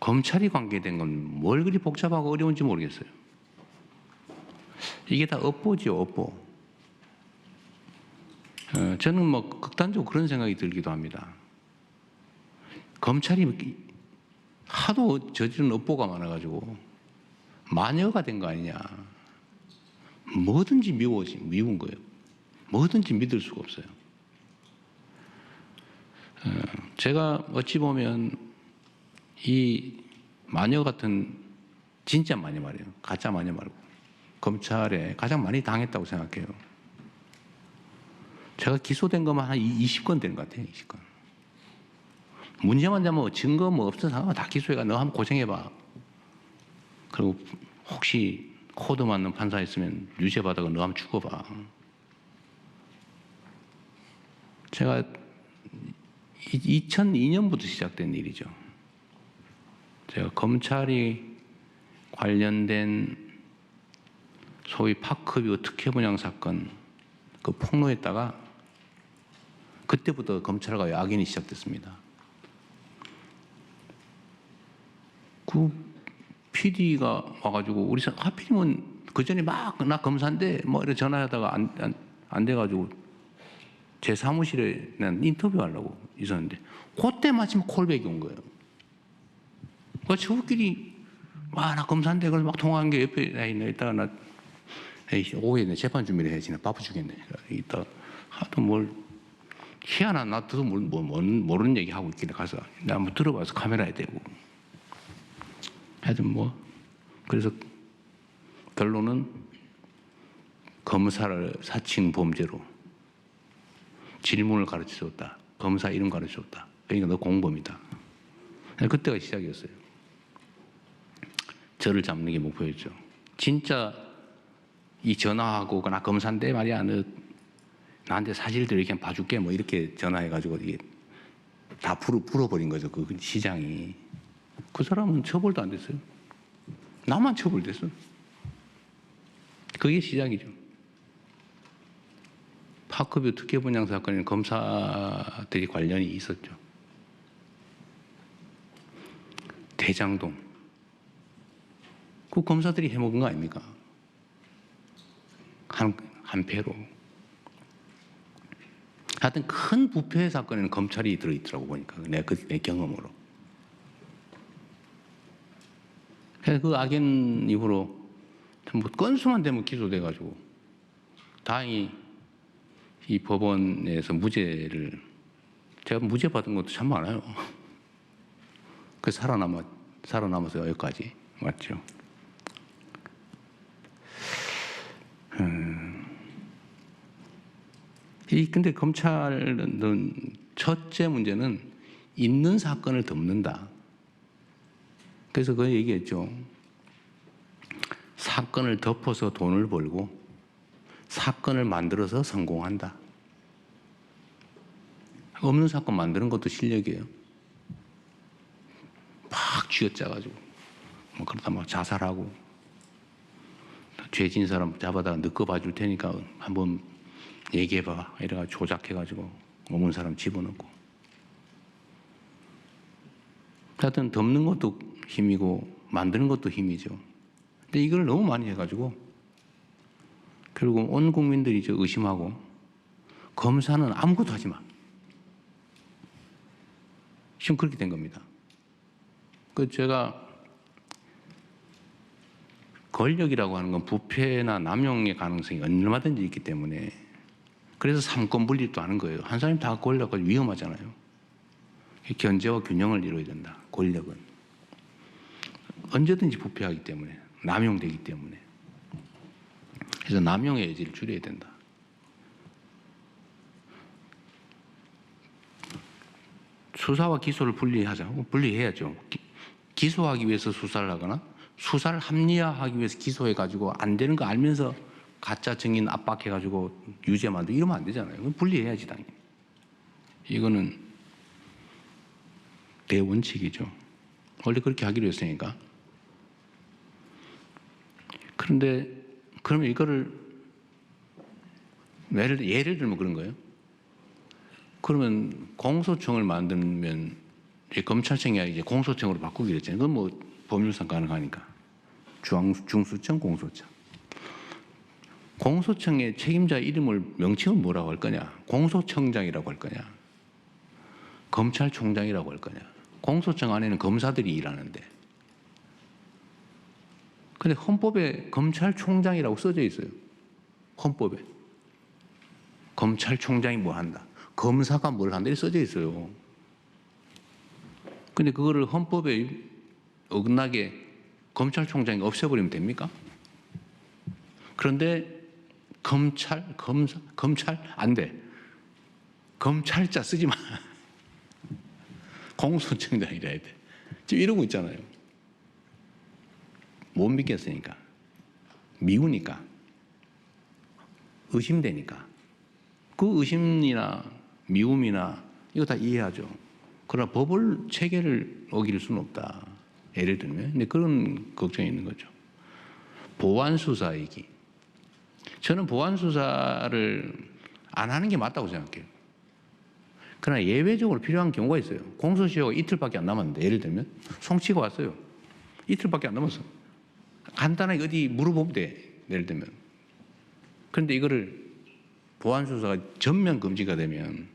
검찰이 관계된 건 뭘 그리 복잡하고 어려운지 모르겠어요. 이게 다 업보지요, 업보. 저는 뭐 극단적으로 그런 생각이 들기도 합니다. 검찰이 하도 저지른 업보가 많아가지고 마녀가 된 거 아니냐. 뭐든지 미운 거예요. 뭐든지 믿을 수가 없어요. 제가 어찌 보면 이 마녀 같은 진짜 마녀 말이에요. 가짜 마녀 말고 검찰에 가장 많이 당했다고 생각해요. 제가 기소된 것만 한 20건 되는 것 같아요. 20건. 문제만 되면 증거 뭐 없어서 다 기소해가 너 한번 고생해봐. 그리고 혹시 코드 맞는 판사 있으면 유죄 받아가 너 한번 죽어봐. 제가 2002년부터 시작된 일이죠. 제가 검찰이 관련된 소위 파크뷰 특혜 분양 사건 그 폭로했다가 그때부터 검찰과 야견이 시작됐습니다. 그 PD가 와가지고 우리 하필이면 그 전에 막 나 검사인데 뭐 이렇게 전화하다가 안 돼가지고 제 사무실에 난 인터뷰하려고 있었는데 그때 마침 콜백이 온 거예요. 그 저끼리 와 나 검사인데 그걸 막 통화한 게 옆에 있네. 이따가 나 오후에 내 재판 준비를 해야지. 나 바빠 죽겠네. 이따 하도 뭘 희한한 나도 모르는 얘기 하고 있길래 가서 나 한번 들어봐서 카메라에 대고 하여튼 뭐 그래서 결론은 검사를 사칭 범죄로 질문을 가르쳐줬다. 검사 이름 가르쳐줬다. 그러니까 너 공범이다. 그때가 시작이었어요. 저를 잡는 게 목표였죠. 진짜 이 전화하고 나 검사인데 말이야 너 나한테 사실대로 이렇게 봐줄게 뭐 이렇게 전화해가지고 이게 다 풀어버린 거죠. 그 시장이. 그 사람은 처벌도 안 됐어요. 나만 처벌됐어. 그게 시작이죠. 파크뷰 특혜 분양 사건에는 검사들이 관련이 있었죠. 대장동. 그 검사들이 해먹은 거 아닙니까? 한 패로. 하여튼 큰 부패 사건에는 검찰이 들어있더라고 보니까 내 경험으로. 그래서 그 악연 이후로 뭐 건수만 되면 기소돼가지고 다행히 이 법원에서 무죄를 제가 무죄 받은 것도 참 많아요. 그 살아남아서 여기까지 왔죠. 근데 검찰은 첫째 문제는 있는 사건을 덮는다. 그래서 그 얘기했죠. 사건을 덮어서 돈을 벌고 사건을 만들어서 성공한다. 없는 사건 만드는 것도 실력이에요. 막 쥐어짜가지고 뭐 그러다 막 자살하고 죄진 사람 잡아다가 느껴봐 줄 테니까 한번 얘기해봐 이래가지고 조작해가지고 없는 사람 집어넣고 하여튼 덮는 것도 힘이고 만드는 것도 힘이죠. 근데 이걸 너무 많이 해가지고 결국 온 국민들이 의심하고 검사는 아무것도 하지 마. 지금 그렇게 된 겁니다. 그 제가 권력이라고 하는 건 부패나 남용의 가능성이 얼마든지 있기 때문에 그래서 삼권 분립도 하는 거예요. 한 사람이 다 권력은 위험하잖아요. 견제와 균형을 이루어야 된다. 권력은 언제든지 부패하기 때문에 남용되기 때문에 그래서 남용의 여지를 줄여야 된다. 수사와 기소를 분리하자. 분리해야죠. 기소하기 위해서 수사를 하거나 수사를 합리화하기 위해서 기소해가지고 안 되는 거 알면서 가짜 증인 압박해가지고 유죄 만들고 이러면 안 되잖아요. 분리해야지 당연히. 이거는 대원칙이죠. 원래 그렇게 하기로 했으니까. 그런데 그러면 이거를 예를 들면 그런 거예요. 그러면 공소청을 만들면 검찰청이 이제 공소청으로 바꾸기로 했잖아요. 그건 뭐 법률상 가능하니까. 중수청, 공소청. 공소청의 책임자 이름을 명칭은 뭐라고 할 거냐? 공소청장이라고 할 거냐? 검찰총장이라고 할 거냐? 공소청 안에는 검사들이 일하는데. 근데 헌법에 검찰총장이라고 써져 있어요. 헌법에. 검찰총장이 뭐 한다. 검사가 뭘 한다. 이렇게 써져 있어요. 근데 그거를 헌법에 어긋나게 검찰총장이 없애버리면 됩니까? 그런데 검찰 안 돼. 검찰자 쓰지 마. 공소청장이라 해야 돼. 지금 이러고 있잖아요. 못 믿겠으니까. 미우니까. 의심되니까. 그 의심이나 미움이나 이거 다 이해하죠. 그러나 법을 체계를 어길 수는 없다. 예를 들면. 근데 그런 걱정이 있는 거죠. 보완 수사이기. 저는 보완 수사를 안 하는 게 맞다고 생각해요. 그러나 예외적으로 필요한 경우가 있어요. 공소시효가 이틀밖에 안 남았는데 예를 들면 송치가 왔어요. 이틀밖에 안 남았어. 간단하게 어디 물어보면 돼. 예를 들면. 그런데 이거를 보완 수사가 전면 금지가 되면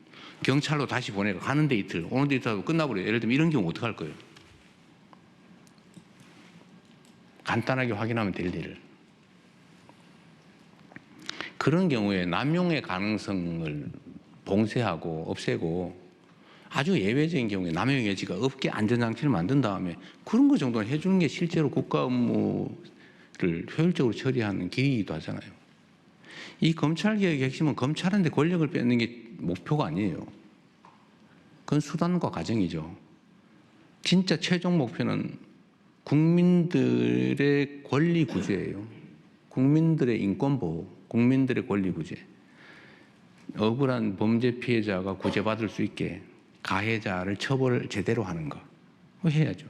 경찰로 다시 보내고 가는데 이틀, 오는데 이틀 하고 끝나버려요. 예를 들면 이런 경우 어떡할 거예요? 간단하게 확인하면 될 일을. 그런 경우에 남용의 가능성을 봉쇄하고 없애고 아주 예외적인 경우에 남용의 여지가 없게 안전장치를 만든 다음에 그런 거 정도는 해주는 게 실제로 국가 업무를 효율적으로 처리하는 길이기도 하잖아요. 이 검찰개혁의 핵심은 검찰한테 권력을 뺏는 게 목표가 아니에요. 그건 수단과 과정이죠. 진짜 최종 목표는 국민들의 권리 구제예요. 국민들의 인권 보호, 국민들의 권리 구제. 억울한 범죄 피해자가 구제받을 수 있게 가해자를 처벌을 제대로 하는 거. 그거 해야죠.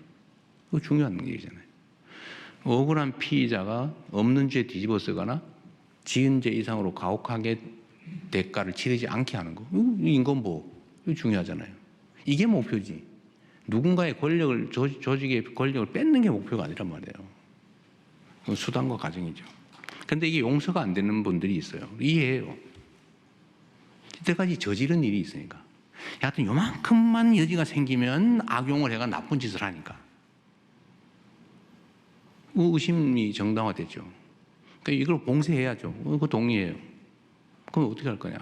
그거 중요한 얘기잖아요. 억울한 피의자가 없는 죄 뒤집어 쓰거나 지은 죄 이상으로 가혹하게 대가를 치르지 않게 하는 거. 인권보호. 이거 중요하잖아요. 이게 목표지. 누군가의 권력을, 조직의 권력을 뺏는 게 목표가 아니란 말이에요. 그건 수단과 과정이죠. 근데 이게 용서가 안 되는 분들이 있어요. 이해해요. 이때까지 저지른 일이 있으니까. 하여튼 요만큼만 여지가 생기면 악용을 해가 나쁜 짓을 하니까. 의심이 정당화됐죠. 그러니까 이걸 봉쇄해야죠. 그거 동의해요. 그럼 어떻게 할 거냐.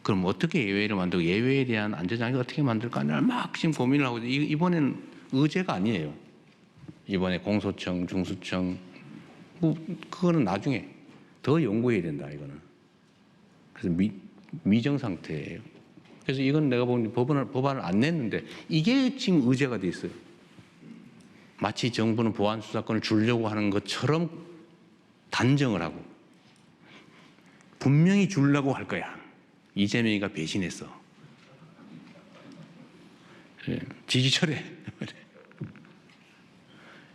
그럼 어떻게 예외를 만들고 예외에 대한 안전장치 어떻게 만들까를 막 지금 고민을 하고 이번에는 의제가 아니에요. 이번에 공소청, 중수청 그거는 나중에 더 연구해야 된다 이거는. 그래서 미정 상태예요. 그래서 이건 내가 보니 법안을 안 냈는데 이게 지금 의제가 돼 있어요. 마치 정부는 보안 수사권을 주려고 하는 것처럼 단정을 하고 분명히 주려고 할 거야. 이재명이가 배신했어. 지지철회.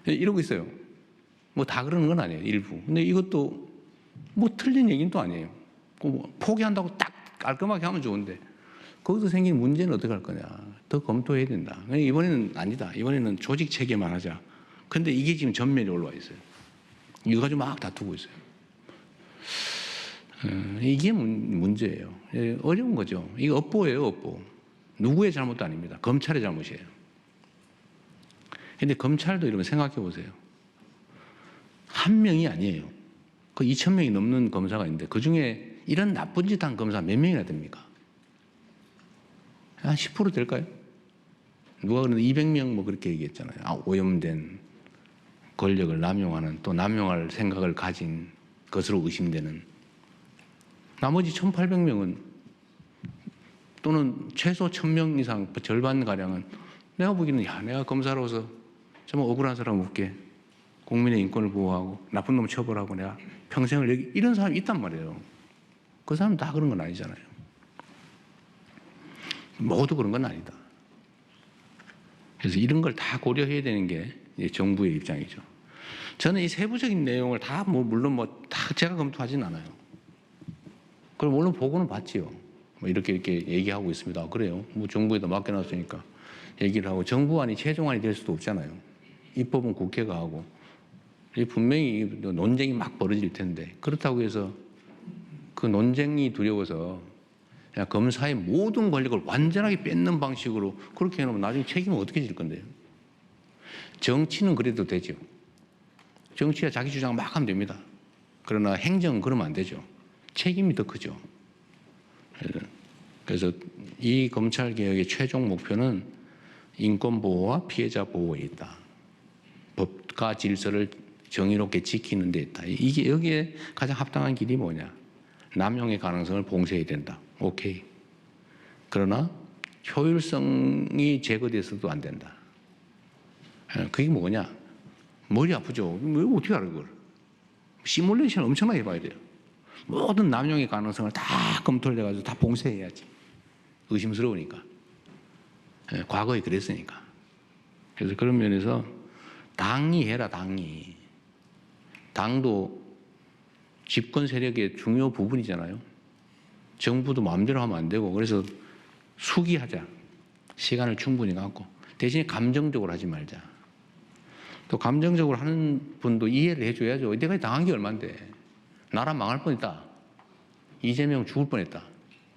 이러고 있어요. 뭐 다 그러는 건 아니에요. 일부. 근데 이것도 뭐 틀린 얘기는 또 아니에요. 포기한다고 딱 깔끔하게 하면 좋은데 거기서 생긴 문제는 어떻게 할 거냐. 더 검토해야 된다. 이번에는 아니다. 이번에는 조직 체계만 하자. 근데 이게 지금 전면에 올라와 있어요. 이거 가지고 막 다투고 있어요. 이게 문제예요. 어려운 거죠. 이거 업보예요, 업보. 누구의 잘못도 아닙니다. 검찰의 잘못이에요. 근데 검찰도 이러면 생각해 보세요. 한 명이 아니에요. 그 2,000명이 넘는 검사가 있는데 그 중에 이런 나쁜 짓 한 검사 몇 명이나 됩니까? 한 10% 될까요? 누가 그러는데 200명 뭐 그렇게 얘기했잖아요. 오염된 권력을 남용하는 또 남용할 생각을 가진 것으로 의심되는 나머지 1,800명은 또는 최소 1,000명 이상 절반가량은 내가 보기에는 내가 검사로서 정말 억울한 사람 없게 국민의 인권을 보호하고 나쁜 놈 처벌하고 내가 평생을 여기 이런 사람이 있단 말이에요. 그 사람 다 그런 건 아니잖아요. 모두 그런 건 아니다. 그래서 이런 걸 다 고려해야 되는 게 정부의 입장이죠. 저는 이 세부적인 내용을 다 물론 다 제가 검토하진 않아요. 그럼 물론 보고는 봤지요. 이렇게 얘기하고 있습니다. 그래요. 정부에다 맡겨놨으니까 얘기를 하고 정부안이 최종안이 될 수도 없잖아요. 입법은 국회가 하고 분명히 논쟁이 막 벌어질 텐데 그렇다고 해서 그 논쟁이 두려워서 그냥 검사의 모든 권력을 완전하게 뺏는 방식으로 그렇게 해놓으면 나중에 책임은 어떻게 질 건데요? 정치는 그래도 되죠. 정치가 자기 주장 막 하면 됩니다. 그러나 행정은 그러면 안 되죠. 책임이 더 크죠. 그래서 이 검찰개혁의 최종 목표는 인권보호와 피해자 보호에 있다. 법과 질서를 정의롭게 지키는 데 있다. 이게 여기에 가장 합당한 길이 뭐냐. 남용의 가능성을 봉쇄해야 된다. 오케이. 그러나 효율성이 제거돼서도 안 된다. 그게 뭐냐. 머리 아프죠. 왜 어떻게 알아 그걸. 시뮬레이션 엄청나게 해봐야 돼요. 모든 남용의 가능성을 다 검토를 해가지고 다 봉쇄해야지. 의심스러우니까. 과거에 그랬으니까. 그래서 그런 면에서 당이 해라, 당이. 당도 집권 세력의 중요 부분이잖아요. 정부도 마음대로 하면 안 되고 그래서 수기하자. 시간을 충분히 갖고. 대신에 감정적으로 하지 말자. 또 감정적으로 하는 분도 이해를 해줘야죠. 내가 당한 게 얼만데. 나라 망할 뻔했다. 이재명 죽을 뻔했다.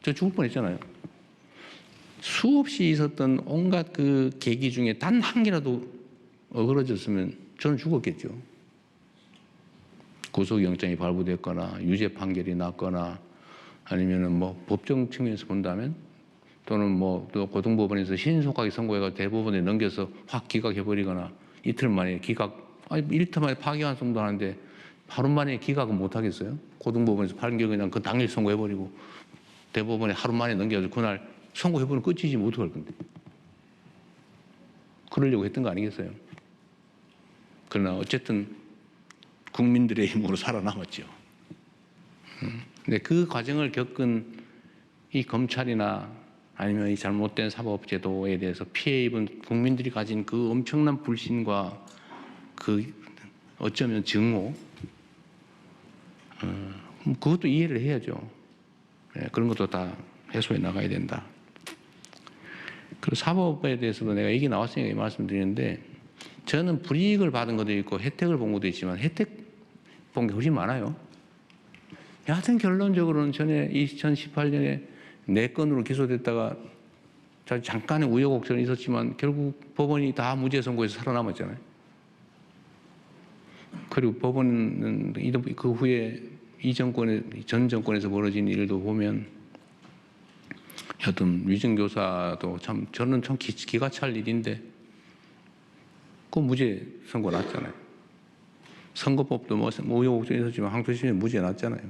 저 죽을 뻔했잖아요. 수없이 있었던 온갖 그 계기 중에 단 한 개라도 어그러졌으면 저는 죽었겠죠. 구속영장이 발부됐거나 유죄 판결이 났거나 아니면은 뭐 법정 측면에서 본다면 또는 뭐 또 고등법원에서 신속하게 선고해가 대법원에 넘겨서 확 기각해버리거나 이틀 만에 기각, 아니 이틀 만에 파기환송도 하는데 하루 만에 기각은 못 하겠어요? 고등법원에서 판결 그냥 그 당일 선고해버리고 대법원에 하루 만에 넘겨서 그날 선고해버리면 끝이지 뭐 어떡할 건데. 그러려고 했던 거 아니겠어요? 그러나 어쨌든 국민들의 힘으로 살아남았죠. 근데 그 과정을 겪은 이 검찰이나 아니면 이 잘못된 사법제도에 대해서 피해 입은 국민들이 가진 그 엄청난 불신과 그 어쩌면 증오, 그것도 이해를 해야죠. 그런 것도 다 해소해 나가야 된다. 그리고 사법에 대해서도 내가 얘기 나왔으니까 말씀드리는데 저는 불이익을 받은 것도 있고 혜택을 본 것도 있지만 혜택 본 게 훨씬 많아요. 여하튼 결론적으로는 전에 2018년에 4건으로 기소됐다가 잠깐의 우여곡절이 있었지만 결국 법원이 다 무죄 선고해서 살아남았잖아요. 그리고 법원은 그 후에 전 정권에서 벌어진 일도 보면 여튼 위증교사도 참 저는 참 기가 찰 일인데 그 무죄 선고 났잖아요. 선거법도 뭐 우여곡절이 있었지만 항소심에 무죄 났잖아요.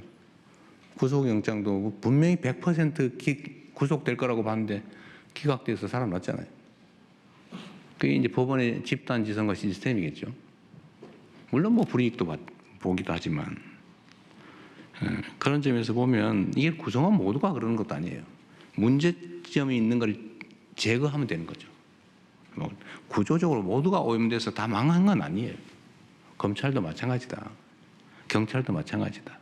구속영장도 분명히 100% 구속될 거라고 봤는데 기각돼서 살아났잖아요. 그게 이제 법원의 집단지성과 시스템이겠죠. 물론 뭐 불이익도 보기도 하지만 그런 점에서 보면 이게 구성원 모두가 그러는 것도 아니에요. 문제점이 있는 걸 제거하면 되는 거죠. 뭐 구조적으로 모두가 오염돼서 다 망한 건 아니에요. 검찰도 마찬가지다. 경찰도 마찬가지다.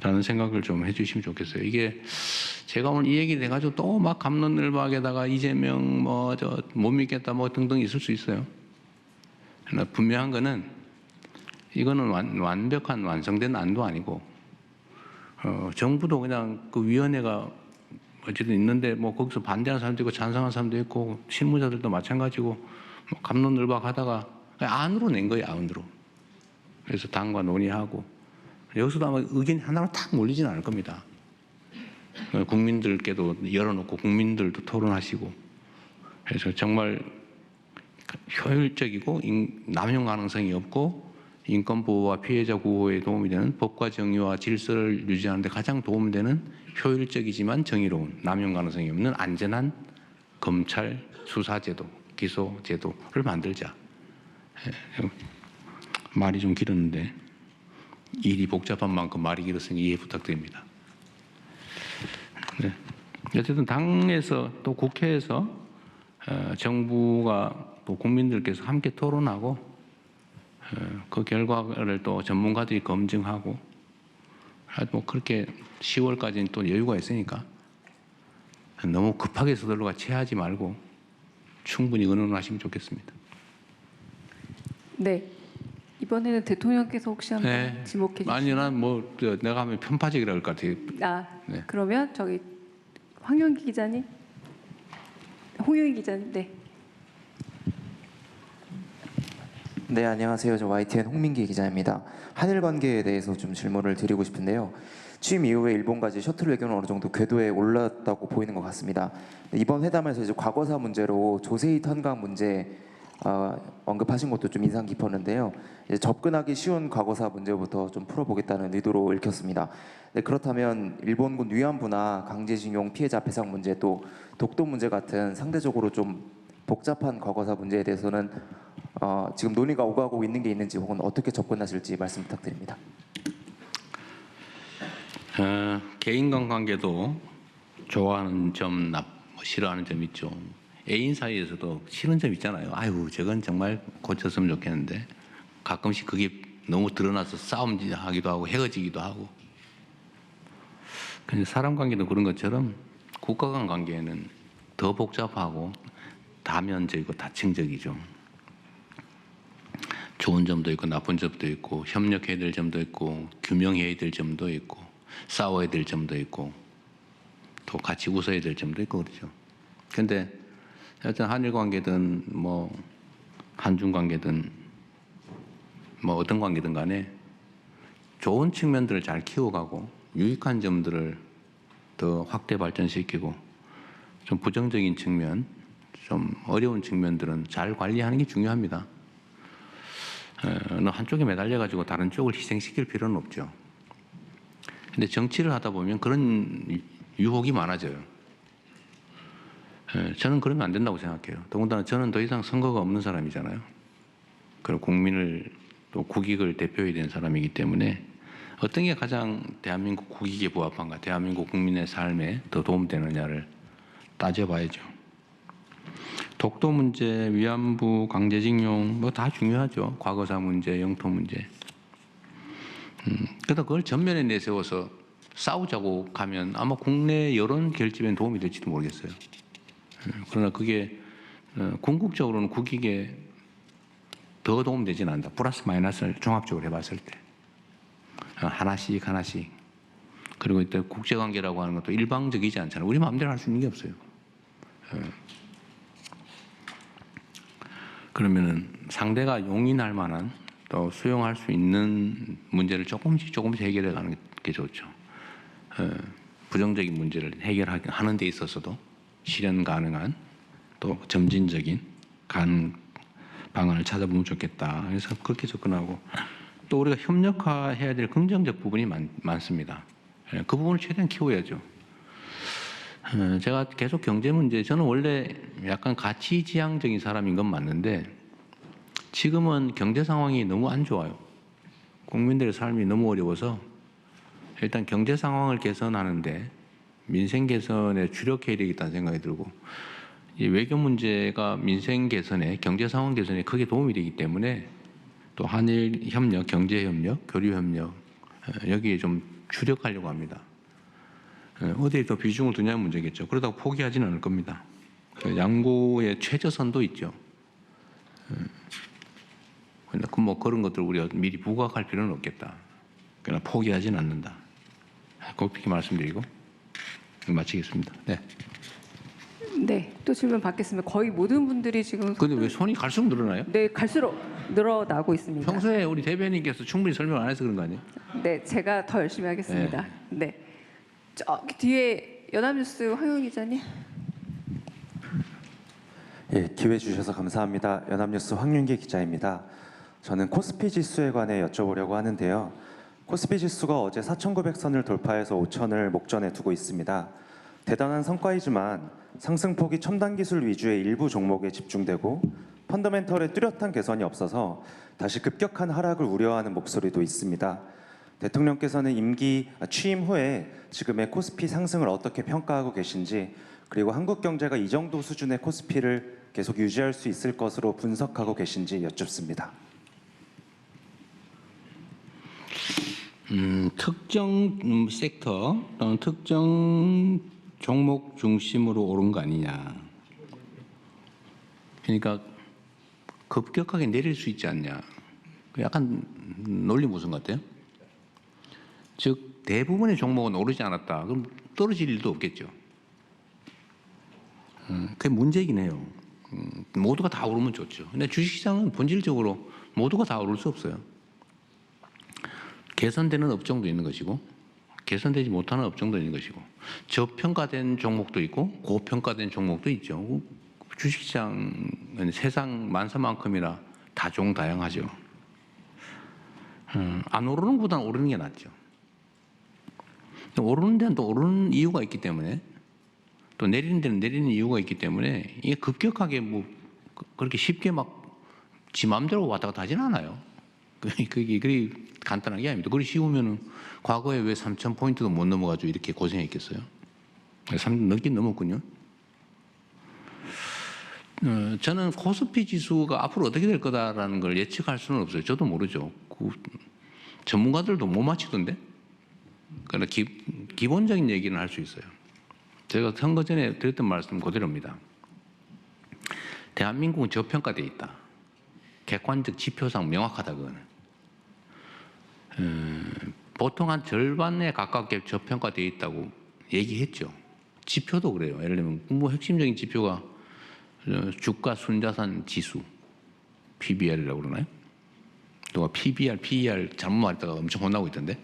라는 생각을 좀 해주시면 좋겠어요. 이게 제가 오늘 이 얘기를 해가지고 또 막 갑론을박에다가 이재명 뭐 저 못 믿겠다 뭐 등등 있을 수 있어요. 그러나 분명한 거는 이거는 완벽한 완성된 안도 아니고 정부도 그냥 그 위원회가 어쨌든 있는데 뭐 거기서 반대하는 사람도 있고 찬성하는 사람도 있고 실무자들도 마찬가지고 뭐 갑론을박하다가 안으로 낸 거예요. 안으로. 그래서 당과 논의하고 여기서도 아마 의견이 하나로 탁 몰리지는 않을 겁니다. 국민들께도 열어놓고 국민들도 토론하시고 그래서 정말 효율적이고 남용 가능성이 없고 인권보호와 피해자 구호에 도움이 되는 법과 정의와 질서를 유지하는 데 가장 도움되는 효율적이지만 정의로운 남용 가능성이 없는 안전한 검찰 수사제도, 기소제도를 만들자. 말이 좀 길었는데 일이 복잡한 만큼 말이 길었으니 이해 부탁드립니다. 네. 어쨌든 당에서 또 국회에서 정부가 또 국민들께서 함께 토론하고 그 결과를 또 전문가들이 검증하고 뭐 그렇게 10월까지는 또 여유가 있으니까 너무 급하게 서둘러가 체하지 말고 충분히 의논하시면 좋겠습니다. 네. 이번에는 대통령께서 혹시 한번 네. 지목해 주시면. 아니 난뭐 내가 하면 편파적이라 할 것 같아요. 아, 네. 그러면 저기 황영기 기자님, 홍영희 기자님, 네. 네, 안녕하세요. 저 YTN 홍민기 기자입니다. 한일 관계에 대해서 좀 질문을 드리고 싶은데요. 취임 이후에 일본까지 셔틀 외교는 어느 정도 궤도에 올랐다고 보이는 것 같습니다. 이번 회담에서 이제 과거사 문제로 조세희 턴강 문제 언급하신 것도 좀 인상 깊었는데요. 이제 접근하기 쉬운 과거사 문제부터 좀 풀어보겠다는 의도로 읽혔습니다. 네, 그렇다면 일본군 위안부나 강제징용 피해자 배상 문제 또 독도 문제 같은 상대적으로 좀 복잡한 과거사 문제에 대해서는 지금 논의가 오가고 있는 게 있는지 혹은 어떻게 접근하실지 말씀 부탁드립니다. 개인 간 관계도 좋아하는 점, 싫어하는 점 있죠. 애인 사이에서도 싫은 점 있잖아요. 아유, 저건 정말 고쳤으면 좋겠는데 가끔씩 그게 너무 드러나서 싸움하기도 하고 헤어지기도 하고. 근데 사람 관계도 그런 것처럼 국가 간 관계는 더 복잡하고 다면적이고 다층적이죠. 좋은 점도 있고 나쁜 점도 있고 협력해야 될 점도 있고 규명해야 될 점도 있고 싸워야 될 점도 있고 또 같이 웃어야 될 점도 있고 그렇죠. 근데 여튼 한일 관계든 뭐 한중 관계든 뭐 어떤 관계든 간에 좋은 측면들을 잘 키워가고 유익한 점들을 더 확대 발전시키고 좀 부정적인 측면, 좀 어려운 측면들은 잘 관리하는 게 중요합니다. 어느 한쪽에 매달려가지고 다른 쪽을 희생시킬 필요는 없죠. 근데 정치를 하다 보면 그런 유혹이 많아져요. 저는 그러면 안 된다고 생각해요. 더군다나 저는 더 이상 선거가 없는 사람이잖아요. 그리고 국민을 또 국익을 대표해야 되는 사람이기 때문에 어떤 게 가장 대한민국 국익에 부합한가, 대한민국 국민의 삶에 더 도움되느냐를 따져봐야죠. 독도 문제, 위안부, 강제징용 뭐 다 중요하죠. 과거사 문제, 영토 문제. 그러다 그걸 전면에 내세워서 싸우자고 가면 아마 국내 여론 결집에 도움이 될지도 모르겠어요. 그러나 그게 궁극적으로는 국익에 더 도움되지는 않는다. 플러스 마이너스를 종합적으로 해봤을 때 하나씩. 그리고 이때 국제관계라고 하는 것도 일방적이지 않잖아요. 우리 마음대로 할 수 있는 게 없어요. 그러면은 상대가 용인할 만한 또 수용할 수 있는 문제를 조금씩 해결해 가는 게 좋죠. 부정적인 문제를 해결하는 데 있어서도 실현 가능한 또 점진적인 방안을 찾아보면 좋겠다. 그래서 그렇게 접근하고 또 우리가 협력화해야 될 긍정적 부분이 많습니다. 그 부분을 최대한 키워야죠. 제가 계속 경제 문제, 저는 원래 약간 가치지향적인 사람인 건 맞는데 지금은 경제 상황이 너무 안 좋아요. 국민들의 삶이 너무 어려워서 일단 경제 상황을 개선하는데 민생 개선에 주력해야 되겠다는 생각이 들고 이 외교 문제가 민생 개선에 경제 상황 개선에 크게 도움이 되기 때문에 또 한일 협력, 경제 협력, 교류 협력 여기에 좀 주력하려고 합니다. 어디에 더 비중을 두냐는 문제겠죠. 그러다가 포기하지는 않을 겁니다. 양보의 최저선도 있죠. 그런데 뭐 그런 것들 우리가 미리 부각할 필요는 없겠다. 그러나 포기하지는 않는다. 그렇게 말씀드리고 마치겠습니다. 네. 네, 또 질문 받겠습니다. 거의 모든 분들이 지금 근데 왜 손이 갈수록 늘어나요? 네, 갈수록 늘어나고 있습니다. 평소에 우리 대변인께서 충분히 설명 안 해서 그런 거 아니에요? 네, 제가 더 열심히 하겠습니다. 네. 저기 뒤에 연합뉴스 황영 기자님. 예, 기회 주셔서 감사합니다. 연합뉴스 황윤기 기자입니다. 저는 코스피 지수에 관해 여쭤보려고 하는데요. 코스피 지수가 어제 4,900선을 돌파해서 5,000을 목전에 두고 있습니다. 대단한 성과이지만 상승폭이 첨단 기술 위주의 일부 종목에 집중되고 펀더멘털의 뚜렷한 개선이 없어서 다시 급격한 하락을 우려하는 목소리도 있습니다. 대통령께서는 임기 취임 후에 지금의 코스피 상승을 어떻게 평가하고 계신지, 그리고 한국 경제가 이 정도 수준의 코스피를 계속 유지할 수 있을 것으로 분석하고 계신지 여쭙습니다. 특정 섹터 또는 특정 종목 중심으로 오른 거 아니냐. 그러니까 급격하게 내릴 수 있지 않냐. 약간 논리 무슨 것 같아요? 즉 대부분의 종목은 오르지 않았다. 그럼 떨어질 일도 없겠죠. 그게 문제이긴 해요. 모두가 다 오르면 좋죠. 근데 주식시장은 본질적으로 모두가 다 오를 수 없어요. 개선되는 업종도 있는 것이고 개선되지 못하는 업종도 있는 것이고 저평가된 종목도 있고 고평가된 종목도 있죠. 주식시장은 세상 만사만큼이나 다종다양하죠. 안 오르는 것보다는 오르는 게 낫죠. 오르는 데는 또 오르는 이유가 있기 때문에 또 내리는 데는 내리는 이유가 있기 때문에 이게 급격하게 뭐 그렇게 쉽게 막 지 마음대로 왔다 갔다 하진 않아요. 그게 간단한 게 아닙니다. 그리 쉬우면은 과거에 왜 3,000포인트도 못 넘어가지고 이렇게 고생했겠어요? 3 넘긴 넘었군요. 저는 코스피 지수가 앞으로 어떻게 될 거다라는 걸 예측할 수는 없어요. 저도 모르죠. 전문가들도 못 맞히던데. 그러나 기본적인 얘기는 할 수 있어요. 제가 선거 전에 드렸던 말씀 그대로입니다. 대한민국은 저평가되어 있다. 객관적 지표상 명확하다 그거는. 보통 한 절반에 가깝게 저평가되어 있다고 얘기했죠. 지표도 그래요. 예를 들면 뭐 핵심적인 지표가 주가 순자산 지수 PBR이라고 그러나요? 누가 PBR, PER 잘못 말했다가 엄청 혼나고 있던데.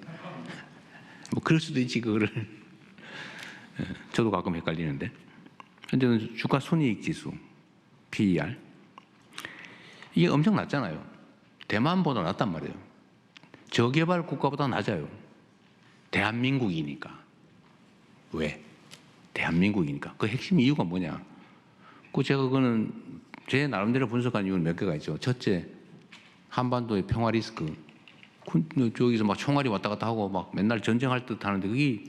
뭐 그럴 수도 있지 그거를. 저도 가끔 헷갈리는데. 현재는 주가 순이익 지수 PER 이게 엄청 낮잖아요. 대만보다 낮단 말이에요. 저개발 국가보다 낮아요. 대한민국이니까. 왜? 대한민국이니까. 그 핵심 이유가 뭐냐? 제가 그거는 제 나름대로 분석한 이유는 몇 개가 있죠. 첫째, 한반도의 평화 리스크. 저기서 막 총알이 왔다 갔다 하고 막 맨날 전쟁할 듯 하는데 그게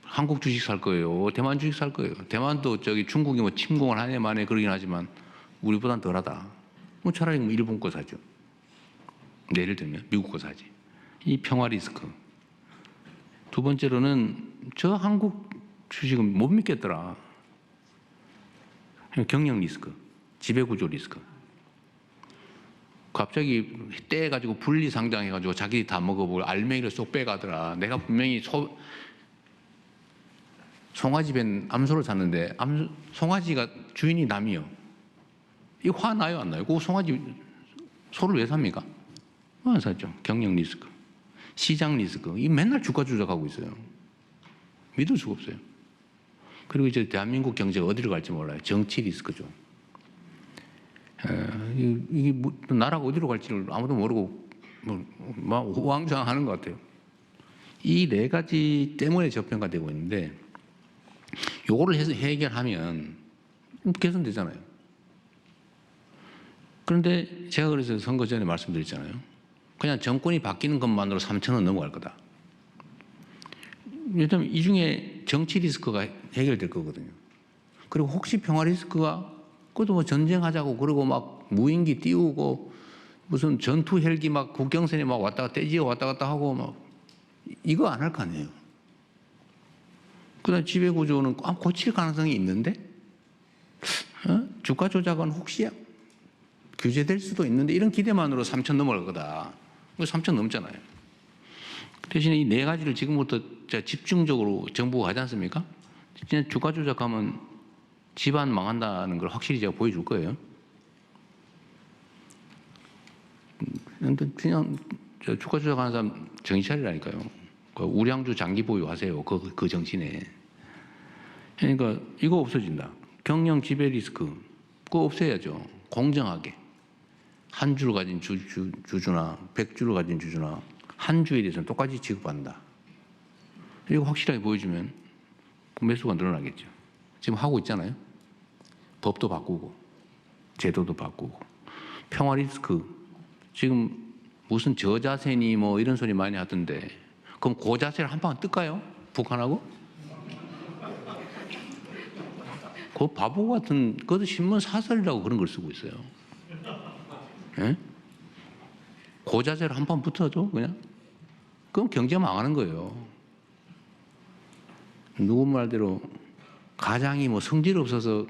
한국 주식 살 거예요. 대만 주식 살 거예요. 대만도 저기 중국이 뭐 침공을 한 해 만에 그러긴 하지만 우리보단 덜하다. 뭐 차라리 뭐 일본 거 사죠. 예를 들면 미국 거 사지. 이 평화 리스크. 두 번째로는 저 한국 주식은 못 믿겠더라. 경영 리스크, 지배구조 리스크. 갑자기 떼가지고 분리 상장해가지고 자기들이 다 먹어보고 알맹이를 쏙 빼가더라. 내가 분명히 송아지 밴 암소를 샀는데 송아지가 주인이 남이요. 이거 화나요 안 나요? 그 송아지 소를 왜 삽니까? 안 샀죠. 경영 리스크, 시장 리스크. 이 맨날 주가 조작하고 있어요. 믿을 수가 없어요. 그리고 이제 대한민국 경제가 어디로 갈지 몰라요. 정치 리스크죠. 이게 뭐, 나라가 어디로 갈지를 아무도 모르고 막 우왕좌왕하는 것 같아요. 이 네 가지 때문에 저평가되고 있는데 요거를 해서 해결하면 개선되잖아요. 그런데 제가 그래서 선거 전에 말씀드렸잖아요. 그냥 정권이 바뀌는 것만으로 3,000원 넘어갈 거다. 왜냐하면 이 중에 정치 리스크가 해결될 거거든요. 그리고 혹시 평화 리스크가 그것도 뭐 전쟁하자고 그러고 막 무인기 띄우고 무슨 전투 헬기 막 국경선에 막 왔다 갔다 떼지어 왔다 갔다 하고 막 이거 안 할 거 아니에요. 그다음 지배 구조는 고칠 가능성이 있는데 주가 조작은 혹시 규제될 수도 있는데 이런 기대만으로 3,000 넘어갈 거다. 3,000 넘잖아요. 대신에 이 네 가지를 지금부터 집중적으로 정부가 하지 않습니까? 진짜 주가 조작하면 집안 망한다는 걸 확실히 제가 보여줄 거예요. 근데 그냥 주가 조작하는 사람 정신 차리라니까요. 우량주 장기 보유하세요. 그 정신에. 그러니까 이거 없어진다. 경영 지배 리스크 그거 없애야죠. 공정하게. 한 주를 가진 주주나 100주를 가진 주주나 한 주에 대해서는 똑같이 취급한다. 이거 확실하게 보여주면 매수가 늘어나겠죠. 지금 하고 있잖아요. 법도 바꾸고 제도도 바꾸고 평화 리스크 지금 무슨 저자세니 뭐 이런 소리 많이 하던데 그럼 고자세를 한 방 뜰까요? 북한하고? 그 바보 같은 그것도 신문 사설이라고 그런 걸 쓰고 있어요. 예? 고자세를 한 번 붙어줘 그냥? 그럼 경제 망하는 거예요. 누구 말대로 가장이 뭐 성질 없어서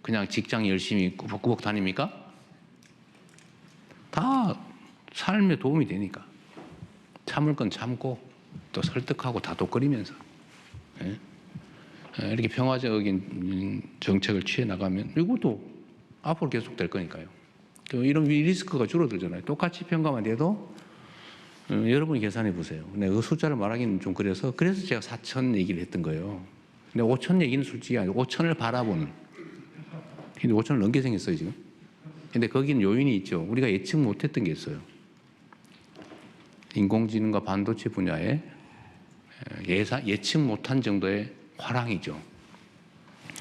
그냥 직장 열심히 꾸벅꾸벅 다닙니까? 다 삶에 도움이 되니까. 참을 건 참고 또 설득하고 다독거리면서 이렇게 평화적인 정책을 취해 나가면 이것도 앞으로 계속 될 거니까요. 이런 리스크가 줄어들잖아요. 똑같이 평가만 돼도 여러분이 계산해 보세요. 근데 그 숫자를 말하기는 좀 그래서 제가 4천 얘기를 했던 거예요. 근데 5천 얘기는 솔직히 아니고 5천을 바라보는. 근데 5천을 넘게 생겼어요 지금. 근데 거기는 요인이 있죠. 우리가 예측 못했던 게 있어요. 인공지능과 반도체 분야에 예측 못한 정도의 화랑이죠.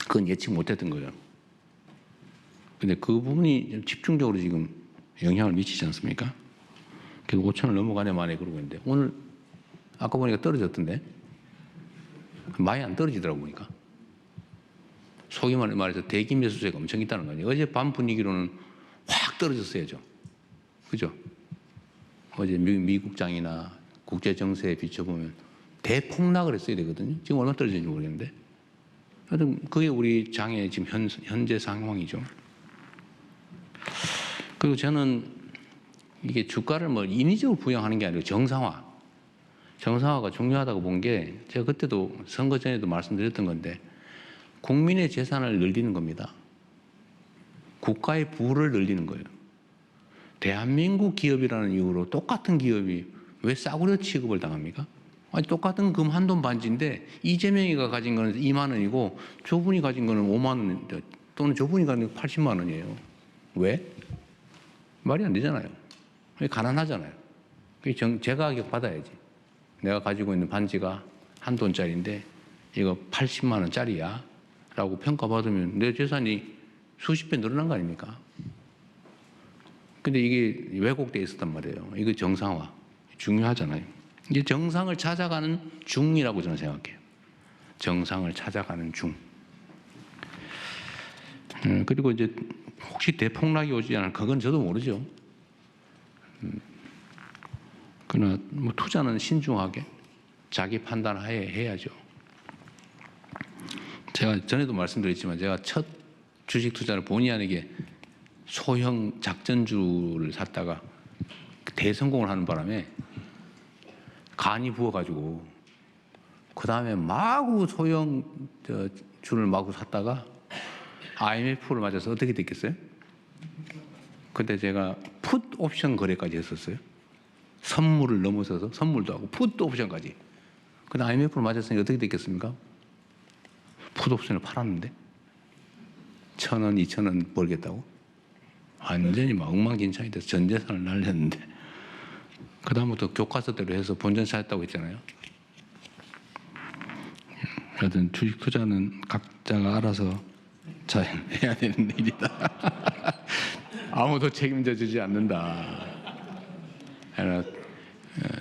그건 예측 못했던 거예요. 근데 그 부분이 집중적으로 지금 영향을 미치지 않습니까? 그래서 5천을 넘어가네 만에 그러고 있는데 오늘 아까 보니까 떨어졌던데 많이 안 떨어지더라고 보니까. 소위 말해서 대기 매수세가 엄청 있다는 거 아니에요. 어제 밤 분위기로는 확 떨어졌어야죠. 그죠? 어제 미국장이나 국제 정세에 비춰보면 대폭락을 했어야 되거든요. 지금 얼마 떨어졌는지 모르겠는데. 하여튼 그게 우리 장의 지금 현재 상황이죠. 그리고 저는 이게 주가를 뭐 인위적으로 부양하는 게 아니고 정상화가 중요하다고 본 게 제가 그때도 선거 전에도 말씀드렸던 건데 국민의 재산을 늘리는 겁니다. 국가의 부를 늘리는 거예요. 대한민국 기업이라는 이유로 똑같은 기업이 왜 싸구려 취급을 당합니까? 아니 똑같은 금 한돈 반지인데 이재명이가 가진 거는 2만 원이고 저분이 가진 거는 5만 원 또는 저분이 가진 거 80만 원이에요. 왜? 말이 안 되잖아요. 가난하잖아요. 제 가격 받아야지. 내가 가지고 있는 반지가 한돈짜리인데 이거 80만 원짜리야 라고 평가받으면 내 재산이 수십 배 늘어난 거 아닙니까? 근데 이게 왜곡되어 있었단 말이에요. 이거 정상화 중요하잖아요. 이게 정상을 찾아가는 중이라고 저는 생각해요. 정상을 찾아가는 중. 그리고 이제 혹시 대폭락이 오지 않을 그건 저도 모르죠. 그러나 뭐 투자는 신중하게 자기 판단하에 해야죠. 제가 전에도 말씀드렸지만 제가 첫 주식 투자를 본의 아니게 소형 작전주를 샀다가 대성공을 하는 바람에 간이 부어가지고 그 다음에 마구 소형 주를 마구 샀다가 IMF를 맞아서 어떻게 됐겠어요? 근데 제가 풋 옵션 거래까지 했었어요. 선물을 넘어서서 선물도 하고 풋 옵션까지. 근데 IMF를 맞았으니 어떻게 됐겠습니까? 풋 옵션을 팔았는데 1,000원, 2,000원 벌겠다고? 완전히 막 엉망진창이 돼서 전 재산을 날렸는데 그 다음부터 교과서대로 해서 본전 사였다고 했잖아요. 하여튼 주식 투자는 각자가 알아서 잘 해야 되는 일이다. 아무도 책임져 주지 않는다.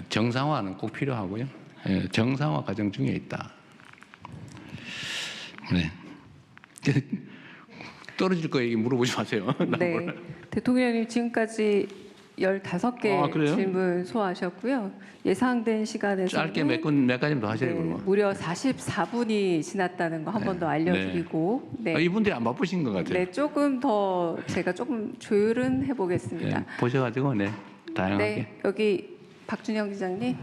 정상화는 꼭 필요하고요. 정상화 과정 중에 있다. 네. 떨어질 거 얘기 물어보지 마세요. 네, 대통령님 지금까지 15개 아, 질문 소화하셨고요. 예상된 시간에서 짧게 몇 가지 더 하셔야 되고. 무려 44분이 지났다는 거 한 번 더 알려드리고 네. 이분들이 안 바쁘신 것 같아요. 네, 조금 더 제가 조금 조율은 해보겠습니다. 네, 보셔가지고 다양하게. 네, 여기 박준영 기자님.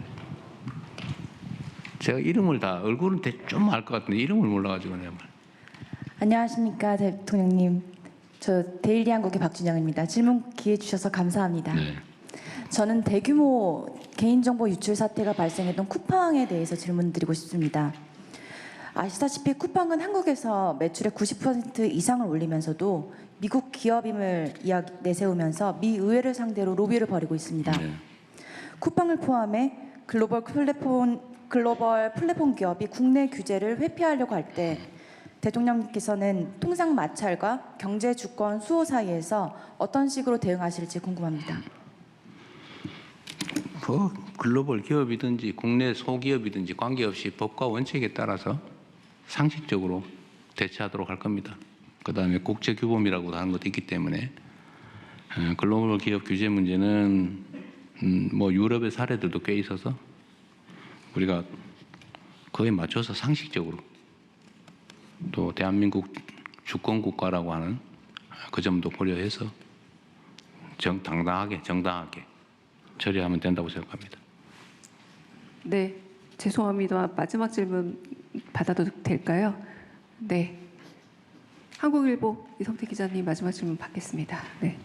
제가 이름을 다 얼굴은 좀 알 것 같은데 이름을 몰라가지고 내가. 안녕하십니까 대통령님. 저 데일리 한국의 박준영입니다. 질문 기회 주셔서 감사합니다. 네. 저는 대규모 개인정보 유출 사태가 발생했던 쿠팡에 대해서 질문드리고 싶습니다. 아시다시피 쿠팡은 한국에서 매출의 90% 이상을 올리면서도 미국 기업임을 내세우면서 미 의회를 상대로 로비를 벌이고 있습니다. 네. 쿠팡을 포함해 글로벌 플랫폼 기업이 국내 규제를 회피하려고 할 때 대통령께서는 통상 마찰과 경제 주권 수호 사이에서 어떤 식으로 대응하실지 궁금합니다. 뭐 글로벌 기업이든지 국내 소기업이든지 관계없이 법과 원칙에 따라서 상식적으로 대처하도록 할 겁니다. 그다음에 국제 규범이라고 하는 것도 있기 때문에 글로벌 기업 규제 문제는 뭐 유럽의 사례들도 꽤 있어서 우리가 그에 맞춰서 상식적으로 또 대한민국 주권 국가라고 하는 그 점도 고려해서 정당하게 처리하면 된다고 생각합니다. 네, 죄송합니다. 마지막 질문 받아도 될까요? 네, 한국일보 이성태 기자님 마지막 질문 받겠습니다. 네.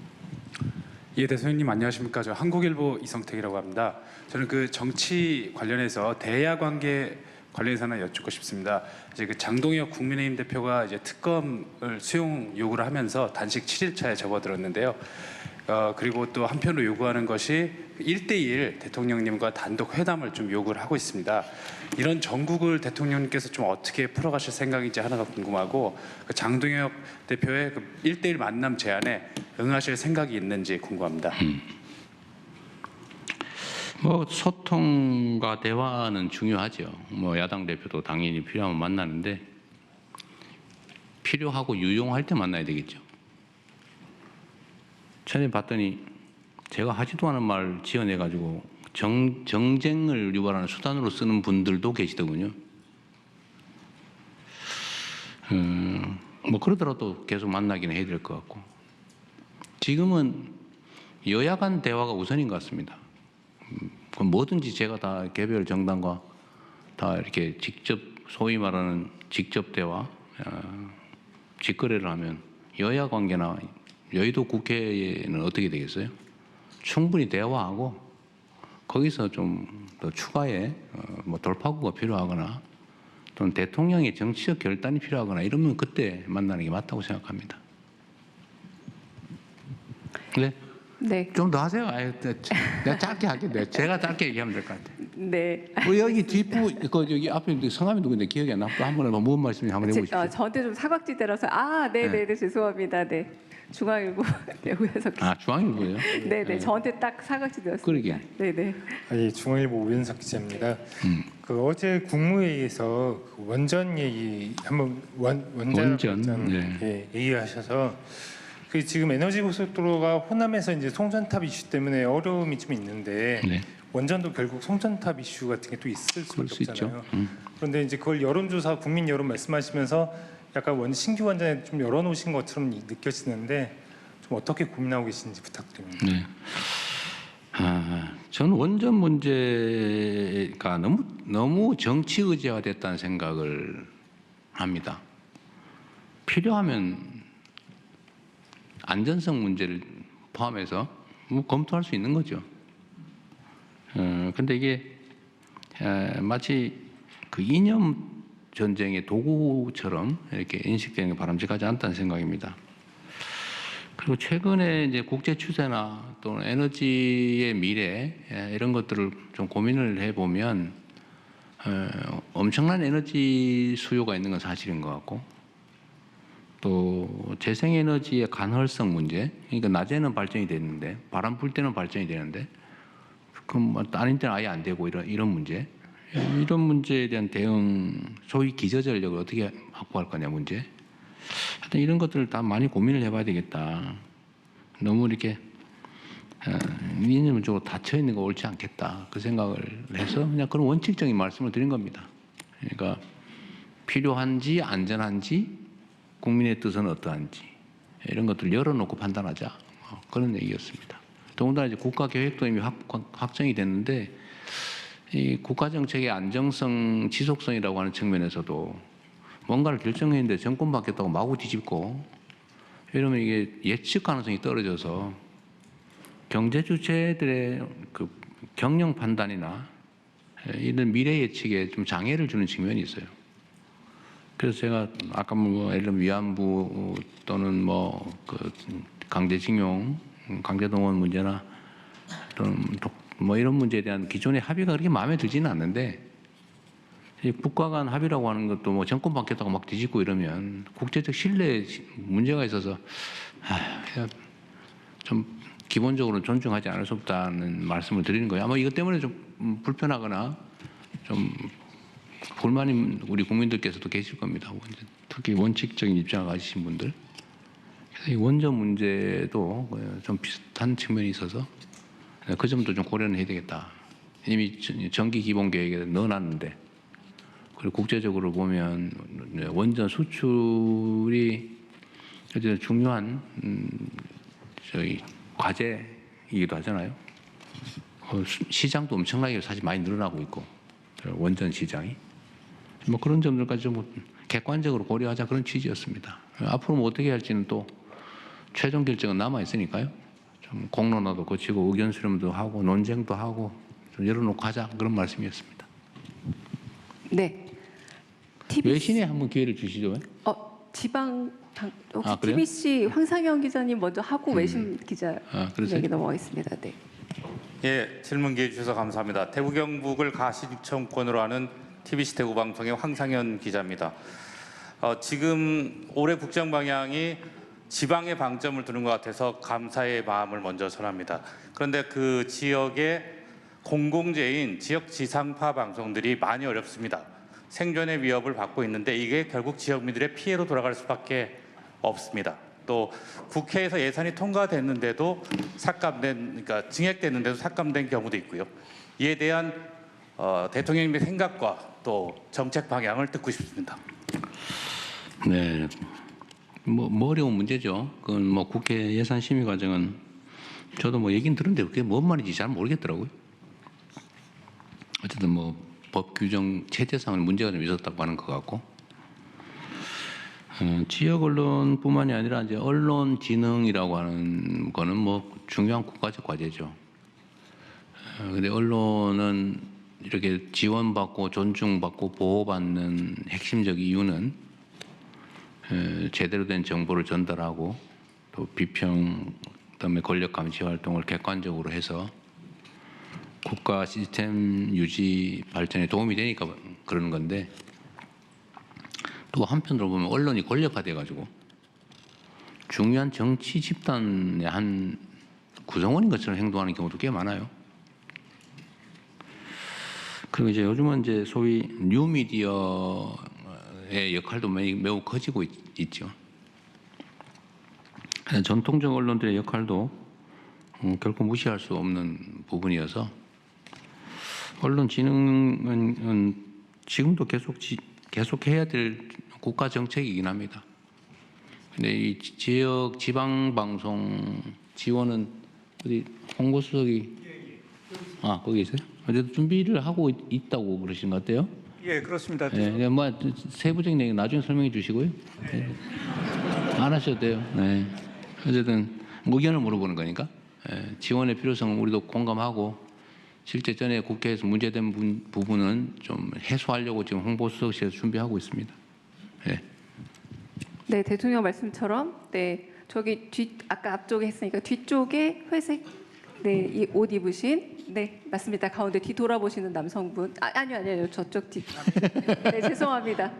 예, 대통령님 안녕하십니까? 저 한국일보 이성택이라고 합니다. 저는 그 정치 관련해서 대야 관계 관련해서는 여쭙고 싶습니다. 이제 그 장동혁 국민의힘 대표가 이제 특검을 수용 요구를 하면서 단식 7일차에 접어들었는데요. 그리고 또 한편으로 요구하는 것이 1대1 대통령님과 단독 회담을 좀 요구를 하고 있습니다. 이런 정국을 대통령님께서 좀 어떻게 풀어가실 생각인지 하나가 궁금하고 그 장동혁 대표의 그 1대1 만남 제안에 응하실 생각이 있는지 궁금합니다. 뭐 소통과 대화는 중요하죠. 뭐 야당 대표도 당연히 필요하면 만나는데 필요하고 유용할 때 만나야 되겠죠. 전에 봤더니 제가 하지도 않은 말 지어내가지고 정쟁을 유발하는 수단으로 쓰는 분들도 계시더군요. 뭐 그러더라도 계속 만나기는 해야 될 것 같고 지금은 여야 간 대화가 우선인 것 같습니다. 그럼 뭐든지 제가 다 개별 정당과 다 이렇게 직접 소위 말하는 직접 대화, 직거래를 하면 여야 관계나 여의도 국회에는 어떻게 되겠어요? 충분히 대화하고 거기서 좀 더 추가의 뭐 돌파구가 필요하거나 또는 대통령의 정치적 결단이 필요하거나 이러면 그때 만나는 게 맞다고 생각합니다. 네. 네. 좀 더 하세요. 아유, 내가 짧게 할게. 제가 짧게 얘기하면 될 것 같아요. 네. 여기 뒷부, 여기 앞에 성함이 누구인데 기억이 안 나. 또 한 번에 무슨 말씀인지 한번 해보십시오. 저한테 좀 사각지대라서 네네네 죄송합니다. 네. 중앙일보 우현석 기자. 중앙일보예요? 네네 저한테 딱 사각지대였습니다. 그러게. 네네. 예, 중앙일보 우현석 기자입니다. 그 어제 국무회의에서 그 원전 얘기 한번 원전 네. 얘기하셔서 그 지금 에너지 고속도로가 호남에서 이제 송전탑 이슈 때문에 어려움이 좀 있는데 네. 원전도 결국 송전탑 이슈 같은 게 또 있을 그럴 수 수밖에 없잖아요. 있죠. 그런데 이제 그걸 여론조사 국민 여론 말씀하시면서 약간 신규 원전에 좀 열어놓으신 것처럼 느껴지는데 좀 어떻게 고민하고 계신지 부탁드립니다. 네. 저는 원전 문제가 너무 정치 의제화됐다는 생각을 합니다. 필요하면 안전성 문제를 포함해서 뭐 검토할 수 있는 거죠. 근데 이게 마치 그 이념 전쟁의 도구처럼 이렇게 인식되는 게 바람직하지 않다는 생각입니다. 그리고 최근에 이제 국제 추세나 또는 에너지의 미래 이런 것들을 좀 고민을 해보면 엄청난 에너지 수요가 있는 건 사실인 것 같고 또 재생에너지의 간헐성 문제, 그러니까 낮에는 발전이 되는데 바람 불 때는 발전이 되는데 그럼 아닌 때는 아예 안 되고 이런 문제, 이런 문제에 대한 대응, 소위 기저전력을 어떻게 확보할 거냐 문제, 하여튼 이런 것들을 다 많이 고민을 해봐야 되겠다. 너무 이렇게 이념적으로 닫혀 있는 거 옳지 않겠다 그 생각을 해서 그냥 그런 원칙적인 말씀을 드린 겁니다. 그러니까 필요한지 안전한지 국민의 뜻은 어떠한지 이런 것들을 열어놓고 판단하자 그런 얘기였습니다. 더군다나 이제 국가계획도 이미 확정이 됐는데 이 국가정책의 안정성, 지속성이라고 하는 측면에서도 뭔가를 결정했는데 정권 바뀌었다고 마구 뒤집고 이러면 이게 예측 가능성이 떨어져서 경제 주체들의 그 경영 판단이나 이런 미래 예측에 좀 장애를 주는 측면이 있어요. 그래서 제가 아까 뭐 예를 들면 위안부 또는 뭐 그 강제징용, 강제동원 문제나 또는 뭐 이런 문제에 대한 기존의 합의가 그렇게 마음에 들지는 않는데 국가 간 합의라고 하는 것도 뭐 정권 바뀌었다고 막 뒤집고 이러면 국제적 신뢰에 문제가 있어서 좀 기본적으로 존중하지 않을 수 없다는 말씀을 드리는 거예요. 아마 이것 때문에 좀 불편하거나 좀 불만인 우리 국민들께서도 계실 겁니다. 특히 원칙적인 입장을 가지신 분들. 그래서 이 원전 문제도 좀 비슷한 측면이 있어서 그 점도 좀 고려는 해야 되겠다. 이미 정기 기본 계획에 넣어놨는데 그리고 국제적으로 보면 원전 수출이 어쨌든 중요한 저희 과제이기도 하잖아요. 시장도 엄청나게 사실 많이 늘어나고 있고 원전 시장이 뭐 그런 점들까지 좀 객관적으로 고려하자 그런 취지였습니다. 앞으로 뭐 어떻게 할지는 또 최종 결정은 남아 있으니까요. 좀 공론화도 거치고 의견 수렴도 하고 논쟁도 하고 좀 열어놓고 하자 그런 말씀이었습니다. 네. 외신에 한번 기회를 주시죠. 지방 혹시 그래요? TBC 황상영 기자님 먼저 하고 외신 기자 그러세요? 얘기 넘어가겠습니다. 네. 예, 질문 기회 주셔서 감사합니다. 대구 경북을 가시청권으로 하는 TBC 대구 방송의 황상현 기자입니다. 지금 올해 국정 방향이 지방에 방점을 두는 것 같아서 감사의 마음을 먼저 전합니다. 그런데 그 지역의 공공재인 지역 지상파 방송들이 많이 어렵습니다. 생존의 위협을 받고 있는데 이게 결국 지역민들의 피해로 돌아갈 수밖에 없습니다. 또 국회에서 예산이 통과됐는데도 그러니까 증액됐는데도 삭감된 경우도 있고요. 이에 대한 대통령님의 생각과 또 정책 방향을 듣고 싶습니다. 네, 뭐 어려운 문제죠. 그건 뭐 국회 예산 심의 과정은 저도 뭐 얘기는 들었는데 그게 뭔 말인지 잘 모르겠더라고요. 어쨌든 뭐 법 규정 체제상은 문제가 좀 있었다고 하는 것 같고, 지역 언론뿐만이 아니라 이제 언론 진흥이라고 하는 거는 뭐 중요한 국가적 과제죠. 근데 언론은 이렇게 지원받고 존중받고 보호받는 핵심적 이유는 제대로 된 정보를 전달하고 또 비평 그다음에 권력 감시 활동을 객관적으로 해서 국가 시스템 유지 발전에 도움이 되니까 그러는 건데, 또 한편으로 보면 언론이 권력화돼 가지고 중요한 정치 집단의 한 구성원인 것처럼 행동하는 경우도 꽤 많아요. 그리고 이제 요즘은 이제 소위 뉴미디어의 역할도 매우 커지고 있죠. 전통적 언론들의 역할도 결코 무시할 수 없는 부분이어서 언론 진흥은 지금도 계속 해야 될 국가 정책이긴 합니다. 근데 이 지역 지방 방송 지원은 어디 홍보수석이 거기 있어요? 어제도 준비를 하고 있다고 그러신 것 같아요. 예, 그렇습니다. 네, 뭐 세부적인 얘기 나중에 설명해 주시고요. 네. 안 하셔도 돼요. 네. 어쨌든 의견을 물어보는 거니까 지원의 필요성은 우리도 공감하고 실제 전에 국회에서 문제된 부분은 좀 해소하려고 지금 홍보수석실에서 준비하고 있습니다. 네. 네, 대통령 말씀처럼 네 저기 아까 앞쪽에 했으니까 뒤쪽에 회색 이 옷 입으신 네 맞습니다. 가운데 뒤 돌아보시는 남성분 아니요 저쪽 뒤 네 죄송합니다.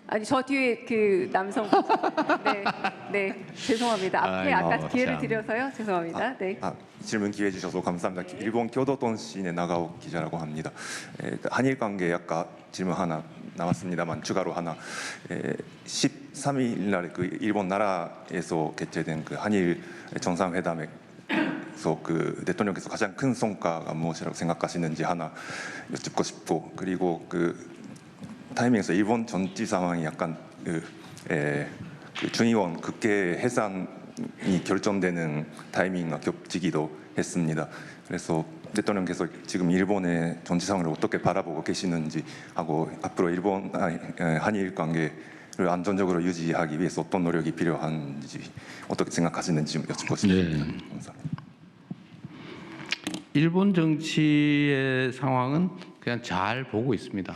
아니 저 뒤에 그 남성분 네 죄송합니다. 앞에 아까 기회를 드려서요 죄송합니다. 네. 질문 기회 주셔서 감사합니다. 일본 교도통신의 나가오 기자라고 합니다. 한일 관계 아까 질문 하나 나왔습니다만 추가로 하나 13일 날 그 일본 나라에서 개최된 그 한일 정상회담에서 그 대통령께서 가장 큰 성과가 무엇이라고 생각하시는지 하나 여쭙고 싶고, 그리고 그 타이밍에서 일본 정치 상황이 약간 그 중의원 국회 해산이 결정되는 타이밍과 겹치기도 했습니다. 그래서 대통령께서 지금 일본의 정치 상황을 어떻게 바라보고 계시는지 하고 앞으로 일본 한일 관계를 안정적으로 유지하기 위해서 어떤 노력이 필요한지 어떻게 생각하시는지 좀 여쭙고 싶습니다. 네. 감사합니다. 일본 정치의 상황은 그냥 잘 보고 있습니다.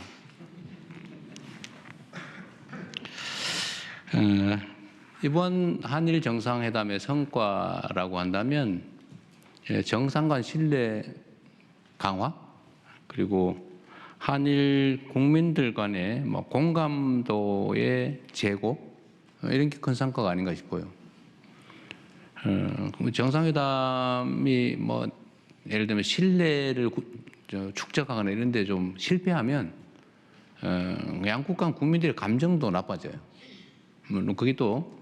이번 한일 정상회담의 성과라고 한다면 정상 간 신뢰 강화, 그리고 한일 국민들 간의 공감도의 제고, 이런 게 큰 성과가 아닌가 싶어요. 정상회담이 예를 들면 신뢰를 축적하거나 이런 데 좀 실패하면 양국 간 국민들의 감정도 나빠져요. 물론 그게 또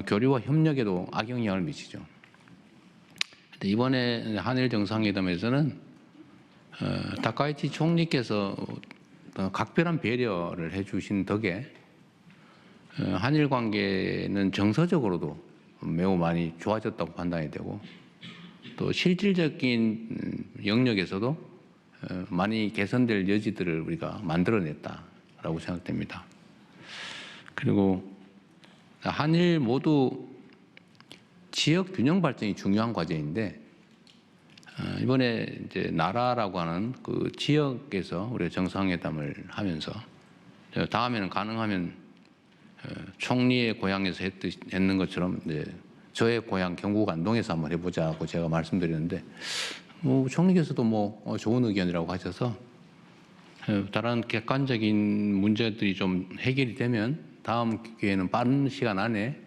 교류와 협력에도 악영향을 미치죠. 근데 이번에 한일 정상회담에서는 다카이치 총리께서 각별한 배려를 해주신 덕에 한일 관계는 정서적으로도 매우 많이 좋아졌다고 판단이 되고 또 실질적인 영역에서도 많이 개선될 여지들을 우리가 만들어냈다라고 생각됩니다. 그리고 한일 모두 지역 균형 발전이 중요한 과제인데 이번에 이제 나라라고 하는 그 지역에서 우리가 정상회담을 하면서 다음에는 가능하면 총리의 고향에서 했는 것처럼 이제 저의 고향 경북 안동에서 한번 해보자고 제가 말씀드렸는데 뭐 총리께서도 뭐 좋은 의견이라고 하셔서 다른 객관적인 문제들이 좀 해결이 되면 다음 기회에는 빠른 시간 안에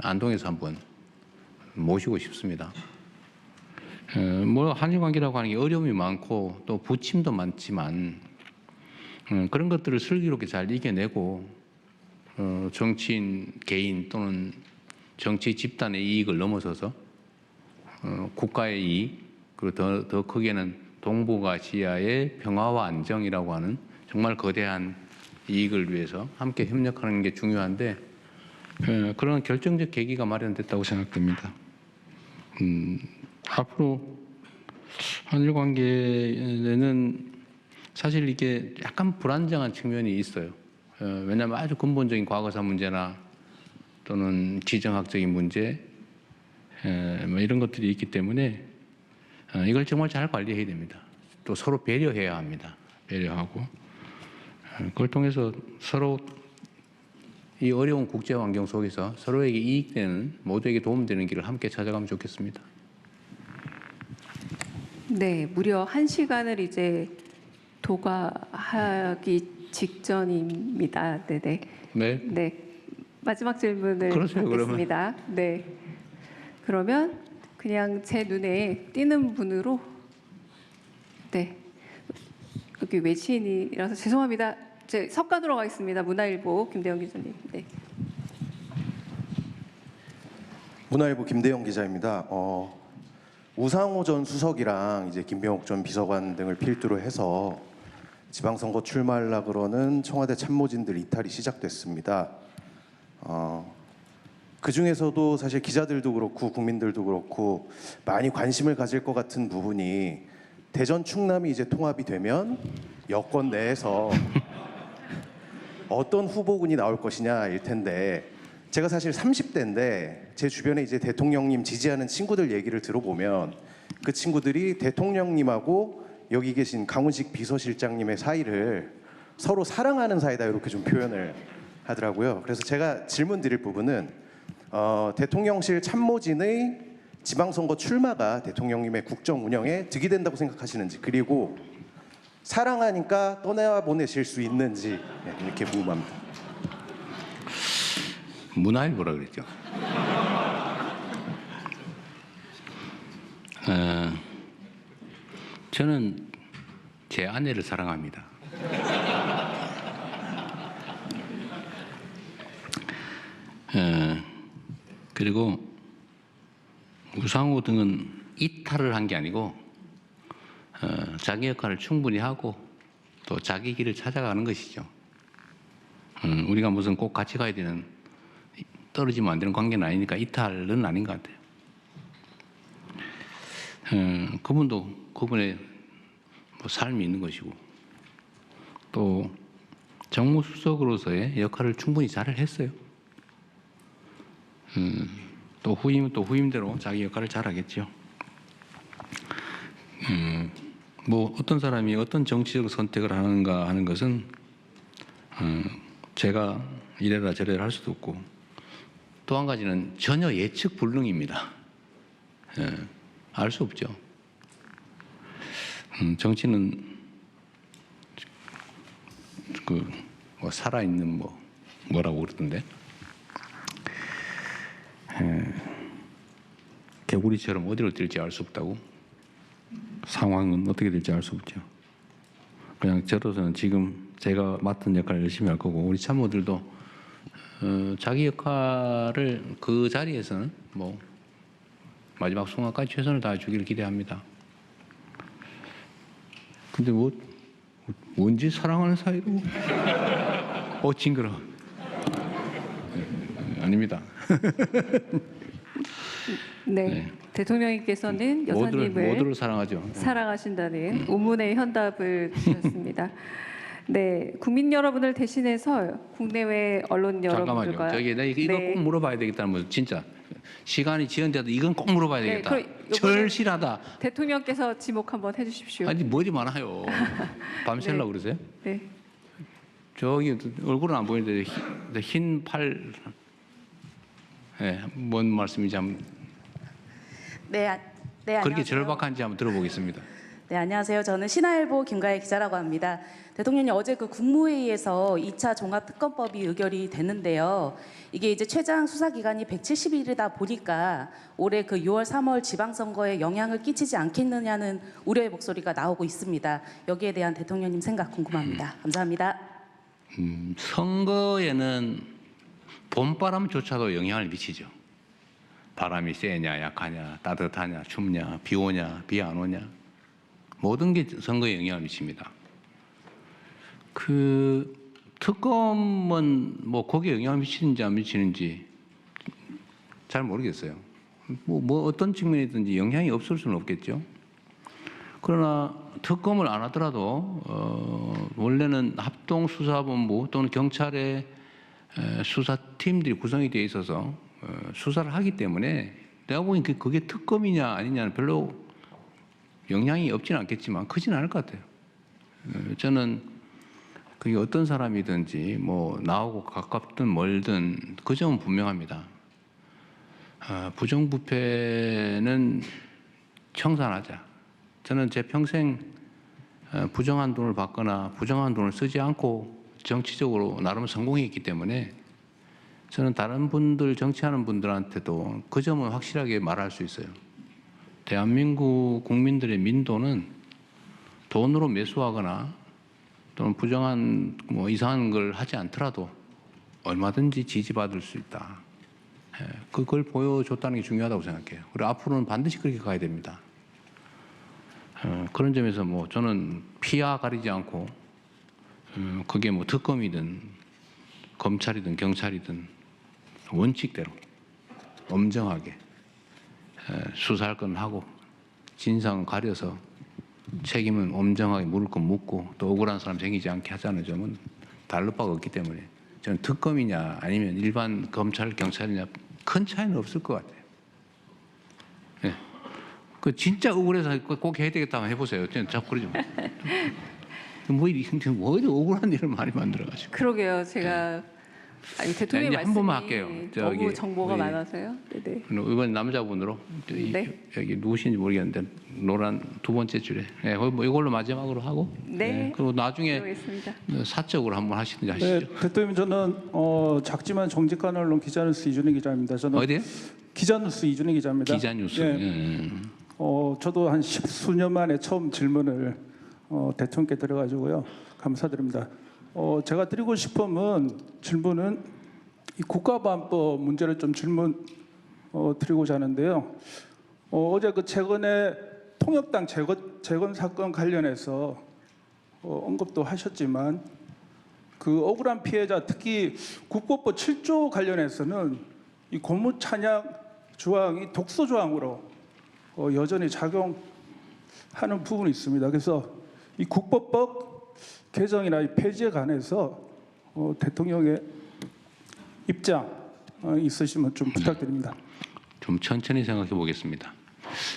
안동에서 한번 모시고 싶습니다. 뭐 한일 관계라고 하는 게 어려움이 많고 또 부침도 많지만 그런 것들을 슬기롭게 잘 이겨내고 정치인 개인 또는 정치 집단의 이익을 넘어서서 국가의 이익 그리고 더 크게는 동북아시아의 평화와 안정이라고 하는 정말 거대한 이익을 위해서 함께 협력하는 게 중요한데 그런 결정적 계기가 마련됐다고 생각됩니다. 앞으로 한일 관계에는 사실 이게 약간 불안정한 측면이 있어요. 왜냐하면 아주 근본적인 과거사 문제나 또는 지정학적인 문제 뭐 이런 것들이 있기 때문에 이걸 정말 잘 관리해야 됩니다. 또 서로 배려해야 합니다. 배려하고 그걸 통해서 서로 이 어려운 국제 환경 속에서 서로에게 이익되는 모두에게 도움되는 길을 함께 찾아가면 좋겠습니다. 네, 무려 1시간을 이제 도과하기 직전입니다. 네네. 네. 네. 마지막 질문을 그러세요, 받겠습니다. 네. 그러면 그냥 제 눈에 띄는 분으로 네. 여기 외신이라서 죄송합니다. 제 석관으로 가겠습니다. 문화일보 김대영 기자님. 네. 문화일보 김대영 기자입니다. 우상호 전 수석이랑 이제 김병옥 전 비서관 등을 필두로 해서 지방선거 출마하려 그러는 청와대 참모진들 이탈이 시작됐습니다. 그 중에서도 사실 기자들도 그렇고 국민들도 그렇고 많이 관심을 가질 것 같은 부분이 대전 충남이 이제 통합이 되면 여권 내에서 어떤 후보군이 나올 것이냐일 텐데 제가 사실 30대인데 제 주변에 이제 대통령님 지지하는 친구들 얘기를 들어보면 그 친구들이 대통령님하고 여기 계신 강훈식 비서실장님의 사이를 서로 사랑하는 사이다 이렇게 좀 표현을 하더라고요. 그래서 제가 질문 드릴 부분은 대통령실 참모진의 지방선거 출마가 대통령님의 국정 운영에 득이 된다고 생각하시는지 그리고 사랑하니까 떠나보내실 수 있는지 이렇게 궁금합니다. 문화일보라 그랬죠. 저는 제 아내를 사랑합니다. 그리고 우상호 등은 이탈을 한 게 아니고 자기 역할을 충분히 하고 또 자기 길을 찾아가는 것이죠. 우리가 무슨 꼭 같이 가야 되는 떨어지면 안 되는 관계는 아니니까 이탈은 아닌 것 같아요. 그분도 그분의 뭐 삶이 있는 것이고 또 정무수석으로서의 역할을 충분히 잘 했어요. 또 후임대로 자기 역할을 잘 하겠죠. 뭐 어떤 사람이 어떤 정치적 선택을 하는가 하는 것은 제가 이래라 저래라 할 수도 없고 또 한 가지는 전혀 예측 불능입니다. 알 수 없죠. 정치는 뭐 살아있는 뭐라고 그러던데 개구리처럼 어디로 뛸지 알 수 없다고. 상황은 어떻게 될지 알 수 없죠. 그냥 저로서는 지금 제가 맡은 역할을 열심히 할 거고 우리 참모들도 자기 역할을 그 자리에서는 뭐 마지막 순간까지 최선을 다해주기를 기대합니다. 근데 뭔지 사랑하는 사이로 징그러. 아닙니다. 네. 네. 대통령님께서는 여사님을 모두를 사랑하죠. 사랑하신다는 우문의 현답을 주셨습니다. 네, 국민 여러분을 대신해서 국내외 언론 잠깐만요. 여러분들과 저기 나 이거 네. 꼭 물어봐야 되겠다는 뭐 진짜 시간이 지연돼도 이건 꼭 물어봐야 네, 되겠다. 그럼 요거는 절실하다. 대통령께서 지목 한번 해주십시오. 아니 머리 많아요. 밤새려고 그러세요? 네. 저기 얼굴은 안 보이는데 흰 팔. 네, 뭔 말씀인지 한번 네, 그렇게 안녕하세요. 절박한지 한번 들어보겠습니다. 네, 안녕하세요. 저는 신화일보 김가혜 기자라고 합니다. 대통령님 어제 그 국무회의에서 2차 종합특검법이 의결이 됐는데요. 이게 이제 최장 수사 기간이 170일이다 보니까 올해 그 6월, 3월 지방선거에 영향을 끼치지 않겠느냐는 우려의 목소리가 나오고 있습니다. 여기에 대한 대통령님 생각 궁금합니다. 감사합니다. 선거에는 봄바람조차도 영향을 미치죠. 바람이 세냐, 약하냐, 따뜻하냐, 춥냐, 비 오냐, 비 안 오냐, 모든 게 선거에 영향을 미칩니다. 그 특검은 뭐 거기에 영향을 미치는지 안 미치는지 잘 모르겠어요. 뭐 어떤 측면이든지 영향이 없을 수는 없겠죠. 그러나 특검을 안 하더라도 원래는 합동수사본부 또는 경찰의 수사팀들이 구성이 되어 있어서 수사를 하기 때문에 내가 보기엔 그게 특검이냐 아니냐는 별로 영향이 없지는 않겠지만 크지는 않을 것 같아요. 저는 그게 어떤 사람이든지 뭐 나하고 가깝든 멀든 그 점은 분명합니다. 부정부패는 청산하자. 저는 제 평생 부정한 돈을 받거나 부정한 돈을 쓰지 않고 정치적으로 나름 성공했기 때문에 저는 다른 분들 정치하는 분들한테도 그 점은 확실하게 말할 수 있어요. 대한민국 국민들의 민도는 돈으로 매수하거나 또는 부정한 뭐 이상한 걸 하지 않더라도 얼마든지 지지받을 수 있다. 그걸 보여줬다는 게 중요하다고 생각해요. 그리고 앞으로는 반드시 그렇게 가야 됩니다. 그런 점에서 뭐 저는 피와 가리지 않고 그게 뭐 특검이든 검찰이든 경찰이든 원칙대로 엄정하게 수사할 건 하고 진상은 가려서 책임은 엄정하게 물을 건 묻고 또 억울한 사람 생기지 않게 하자는 점은 다를 바가 없기 때문에 저는 특검이냐 아니면 일반 검찰 경찰이냐 큰 차이는 없을 것 같아요. 네. 그 진짜 억울해서 꼭 해야 되겠다면 해보세요. 저는 자꾸 그러지 마. 뭐 이렇게 억울한 일을 많이 만들어가지고. 그러게요. 제가 아니, 대통령 한 번만 할게요. 너무 정보가 많아서요. 네네. 이번 남자분으로 네. 여기 누구신지 모르겠는데 노란 두 번째 줄에 뭐 이걸로 마지막으로 하고 네. 그리고 나중에 그러겠습니다. 사적으로 한번 하시든지 하시죠. 네, 대통령 저는 작지만 정직한 언론 기자뉴스 이준희 기자입니다. 저는 어디요? 기자뉴스 이준희 기자입니다. 기자뉴스. 네. 저도 한 10수년 만에 처음 질문을 대통령께 드려가지고요. 감사드립니다. 제가 드리고 싶은 질문은 이 국가보안법 문제를 좀 질문 드리고자 하는데요. 어제 그 최근에 통역당 재건 사건 관련해서 언급도 하셨지만 그 억울한 피해자 특히 국보법 7조 관련해서는 이 고무 찬양 조항이 독소 조항으로 여전히 작용하는 부분이 있습니다. 그래서 이 국보법 개정이나 이 폐지에 관해서 대통령의 입장 있으시면 좀 부탁드립니다. 좀 천천히 생각해 보겠습니다.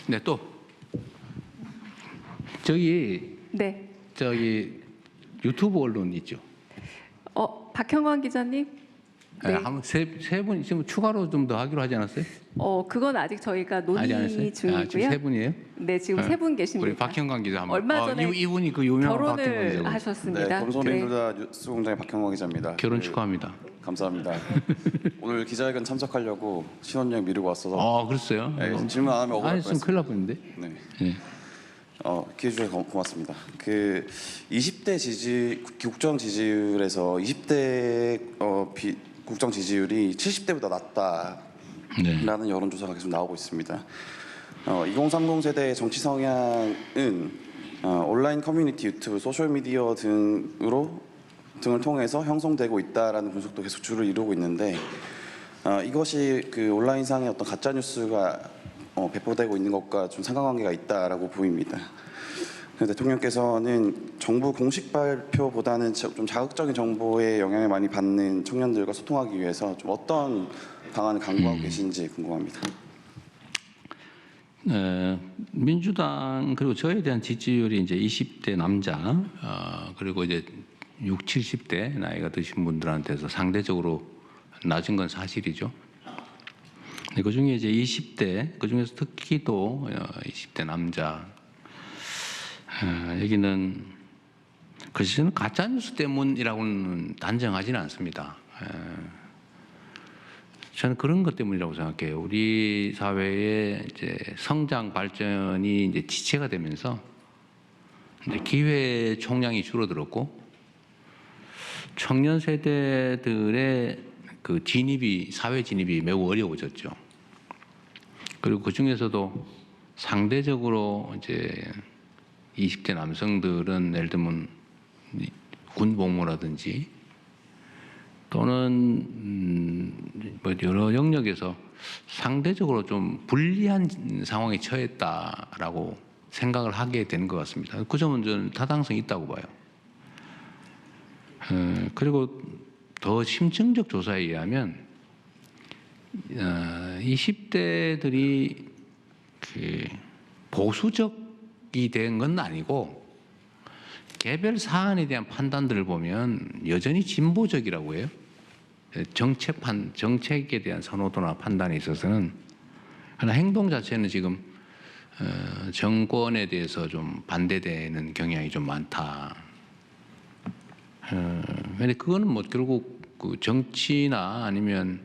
네, 또 저기 유튜브 언론 있죠. 박형광 기자님. 네. 한번 세 분 지금 추가로 좀 더 하기로 하지 않았어요? 그건 아직 저희가 논의 중이고요. 지금 세 분이에요? 네, 지금 세 분 계십니다. 우리 박형광 기자 한번. 얼마 전에 이분이 그 유명한 박형광 결혼을 기자고. 하셨습니다. 네, 검소민주다 뉴스공장의 박형광 기자입니다. 결혼 축하합니다. 감사합니다. 오늘 기자회견 참석하려고 신혼여행 미루고 왔어서. 그랬어요? 네, 질문 안 하면 억울할 안 했으면 큰일 날 뻔했는데. 네. 네. 기회 주셔서 고맙습니다. 그 20대 국정 지지율에서 20대 국정 지지율이 70대보다 낮다라는 여론조사가 계속 나오고 있습니다. 2030 세대의 정치 성향은 온라인 커뮤니티, 유튜브, 소셜 미디어 등을 통해서 형성되고 있다라는 분석도 계속 주를 이루고 있는데 이것이 그 온라인상의 어떤 가짜 뉴스가 배포되고 있는 것과 좀 상관관계가 있다라고 보입니다. 대통령께서는 정부 공식 발표보다는 좀 자극적인 정보의 영향을 많이 받는 청년들과 소통하기 위해서 좀 어떤 방안을 강구하고 계신지 궁금합니다. 민주당 그리고 저에 대한 지지율이 이제 20대 남자 그리고 이제 60, 70대 나이가 드신 분들한테서 상대적으로 낮은 건 사실이죠. 그 중에 이제 20대 그 중에서 특히 또 20대 남자 여기는 글쎄 저는 가짜 뉴스 때문이라고는 단정하지는 않습니다. 저는 그런 것 때문이라고 생각해요. 우리 사회의 이제 성장 발전이 이제 지체가 되면서 이제 기회 총량이 줄어들었고 청년 세대들의 그 진입이 사회 진입이 매우 어려워졌죠. 그리고 그 중에서도 상대적으로 이제 20대 남성들은 예를 들면 군복무라든지 또는 뭐 여러 영역에서 상대적으로 좀 불리한 상황에 처했다라고 생각을 하게 되는 것 같습니다. 그 점은 저는 타당성이 있다고 봐요. 그리고 더 심층적 조사에 의하면 20대들이 그 보수적이 된 건 아니고 개별 사안에 대한 판단들을 보면 여전히 진보적이라고 해요. 정책에 대한 선호도나 판단에 있어서는 그러나 행동 자체는 지금 정권에 대해서 좀 반대되는 경향이 좀 많다. 근데 그거는 뭐 결국 그 정치나 아니면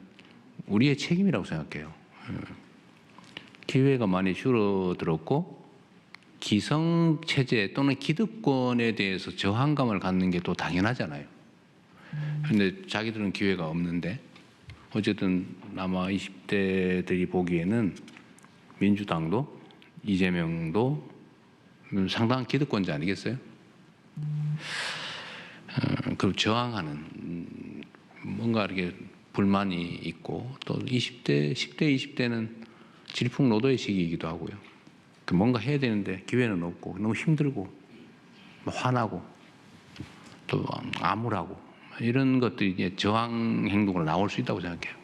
우리의 책임이라고 생각해요. 기회가 많이 줄어들었고 기성 체제 또는 기득권에 대해서 저항감을 갖는 게 또 당연하잖아요. 그런데 자기들은 기회가 없는데 어쨌든 아마 20대들이 보기에는 민주당도 이재명도 상당한 기득권자 아니겠어요? 그리고 저항하는 뭔가 이렇게 불만이 있고 또 20대, 10대, 20대는 질풍노도의 시기이기도 하고요. 뭔가 해야 되는데 기회는 없고 너무 힘들고 화나고 또 암울하고 이런 것들이 이제 저항 행동으로 나올 수 있다고 생각해요.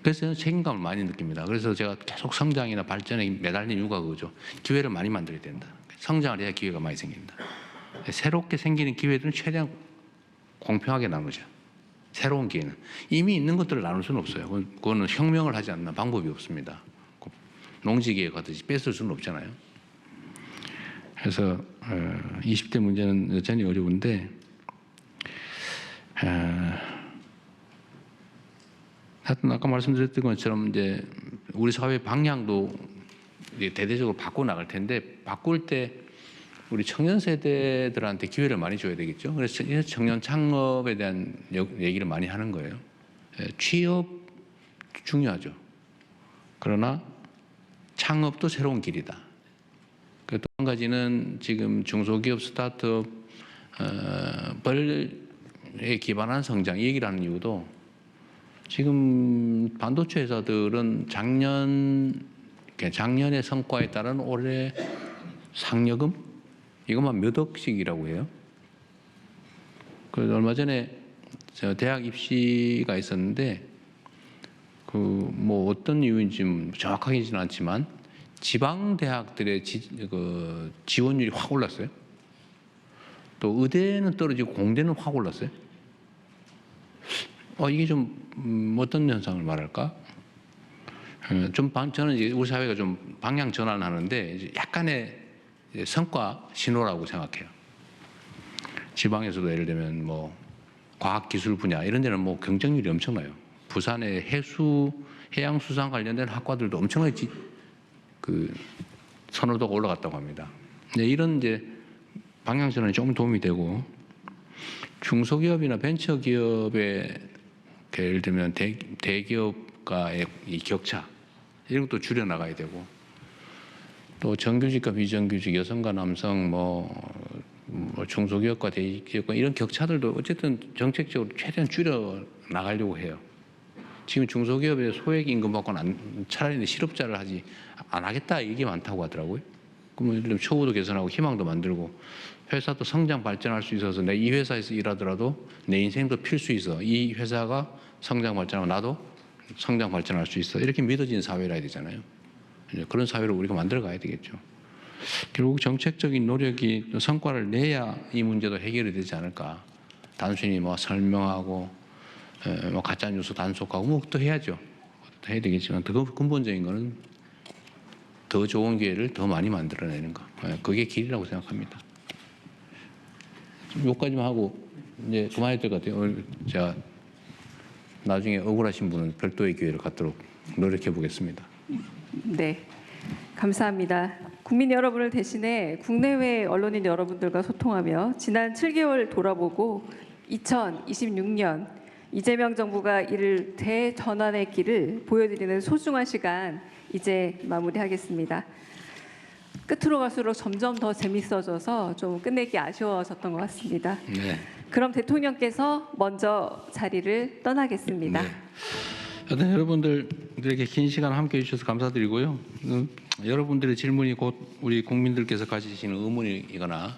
그래서 책임감을 많이 느낍니다. 그래서 제가 계속 성장이나 발전에 매달린 이유가 그거죠. 기회를 많이 만들어야 된다. 성장을 해야 기회가 많이 생긴다. 새롭게 생기는 기회들은 최대한 공평하게 나누자. 새로운 기회는 이미 있는 것들을 나눌 수는 없어요. 그거는 혁명을 하지 않는 방법이 없습니다. 농지기획 하듯이 뺏을 수는 없잖아요. 그래서 20대 문제는 여전히 어려운데 하여튼 아까 말씀드렸던 것처럼 이제 우리 사회 방향도 이제 대대적으로 바꿔 나갈 텐데 바꿀 때 우리 청년 세대들한테 기회를 많이 줘야 되겠죠. 그래서 청년 창업에 대한 얘기를 많이 하는 거예요. 취업 중요하죠. 그러나 창업도 새로운 길이다. 또 한 가지는 지금 중소기업 스타트업에 기반한 성장 이 얘기를 하는 이유도 지금 반도체 회사들은 작년의 성과에 따른 올해 상여금 이것만 몇 억씩이라고 해요. 그 얼마 전에 저 대학 입시가 있었는데 그 뭐 어떤 이유인지 정확하지는 않지만 지방 대학들의 지원율이 확 올랐어요. 또 의대는 떨어지고 공대는 확 올랐어요. 이게 좀 어떤 현상을 말할까? 저는 이제 우리 사회가 좀 방향 전환하는데 이제 약간의 성과 신호라고 생각해요. 지방에서도 예를 들면 뭐 과학기술 분야 이런 데는 뭐 경쟁률이 엄청나요. 부산의 해양수산 관련된 학과들도 엄청나게 그 선호도가 올라갔다고 합니다. 이런 이제 방향 전환이 조금 도움이 되고 중소기업이나 벤처기업의 예를 들면 대기업과의 이 격차 이런 것도 줄여 나가야 되고 또 정규직과 비정규직, 여성과 남성, 중소기업과 대기업과 이런 격차들도 어쨌든 정책적으로 최대한 줄여 나가려고 해요. 지금 중소기업에 소액 임금 받고는 차라리 실업자를 하지 안 하겠다 이게 많다고 하더라고요. 그러면 예를 들면 처우도 개선하고 희망도 만들고 회사도 성장 발전할 수 있어서 내 이 회사에서 일하더라도 내 인생도 필 수 있어. 이 회사가 성장 발전하고 나도 성장 발전할 수 있어. 이렇게 믿어지는 사회라 해야 되잖아요. 그런 사회를 우리가 만들어 가야 되겠죠. 결국 정책적인 노력이 성과를 내야 이 문제도 해결이 되지 않을까. 단순히 뭐 설명하고 뭐 가짜 뉴스 단속하고 뭐 또 해야죠. 또 해야 되겠지만 더 근본적인 거는 더 좋은 기회를 더 많이 만들어내는 거. 그게 길이라고 생각합니다. 여기까지만 하고 이제 그만해야 될 것 같아요. 제가 나중에 억울하신 분은 별도의 기회를 갖도록 노력해 보겠습니다. 네, 감사합니다. 국민 여러분을 대신해 국내외 언론인 여러분들과 소통하며 지난 7개월 돌아보고 2026년 이재명 정부가 이를 대전환의 길을 보여드리는 소중한 시간 이제 마무리하겠습니다. 끝으로 갈수록 점점 더 재밌어져서 좀 끝내기 아쉬워졌던 것 같습니다. 네. 그럼 대통령께서 먼저 자리를 떠나겠습니다. 네. 하여튼 여러분들에게 긴 시간 함께해 주셔서 감사드리고요. 여러분들의 질문이 곧 우리 국민들께서 가지시는 의문이거나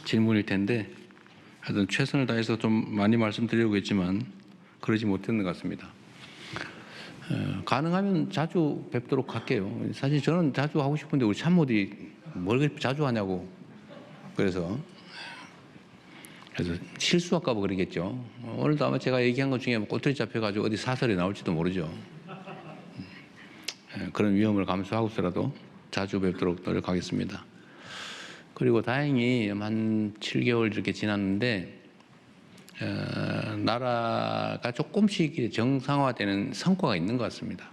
질문일 텐데 하여튼 최선을 다해서 좀 많이 말씀드리려고 했지만 그러지 못했는 것 같습니다. 가능하면 자주 뵙도록 할게요. 사실 저는 자주 하고 싶은데 우리 참모들이 뭘 그렇게 자주 하냐고 그래서 실수할까 봐 그러겠죠. 오늘도 아마 제가 얘기한 것 중에 꼬투리 잡혀가지고 어디 사설이 나올지도 모르죠. 그런 위험을 감수하고서라도 자주 뵙도록 노력하겠습니다. 그리고 다행히 한 7개월 이렇게 지났는데 나라가 조금씩 정상화되는 성과가 있는 것 같습니다.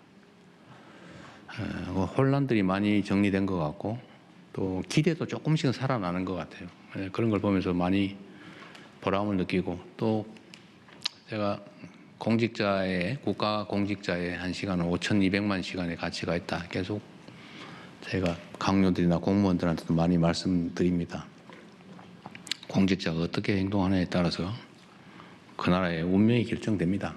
혼란들이 많이 정리된 것 같고 또 기대도 조금씩은 살아나는 것 같아요. 그런 걸 보면서 많이 보람을 느끼고 또 제가 국가 공직자의 한 시간은 5,200만 시간의 가치가 있다. 계속 제가 강요들이나 공무원들한테도 많이 말씀드립니다. 공직자가 어떻게 행동하느냐에 따라서 그 나라의 운명이 결정됩니다.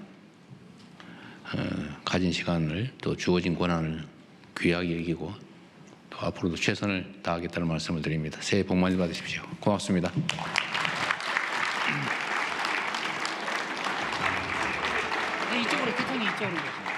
가진 시간을 또 주어진 권한을 귀하게 여기고 또 앞으로도 최선을 다하겠다는 말씀을 드립니다. 새해 복 많이 받으십시오. 고맙습니다. 이쪽으로 대통령 이쪽으로.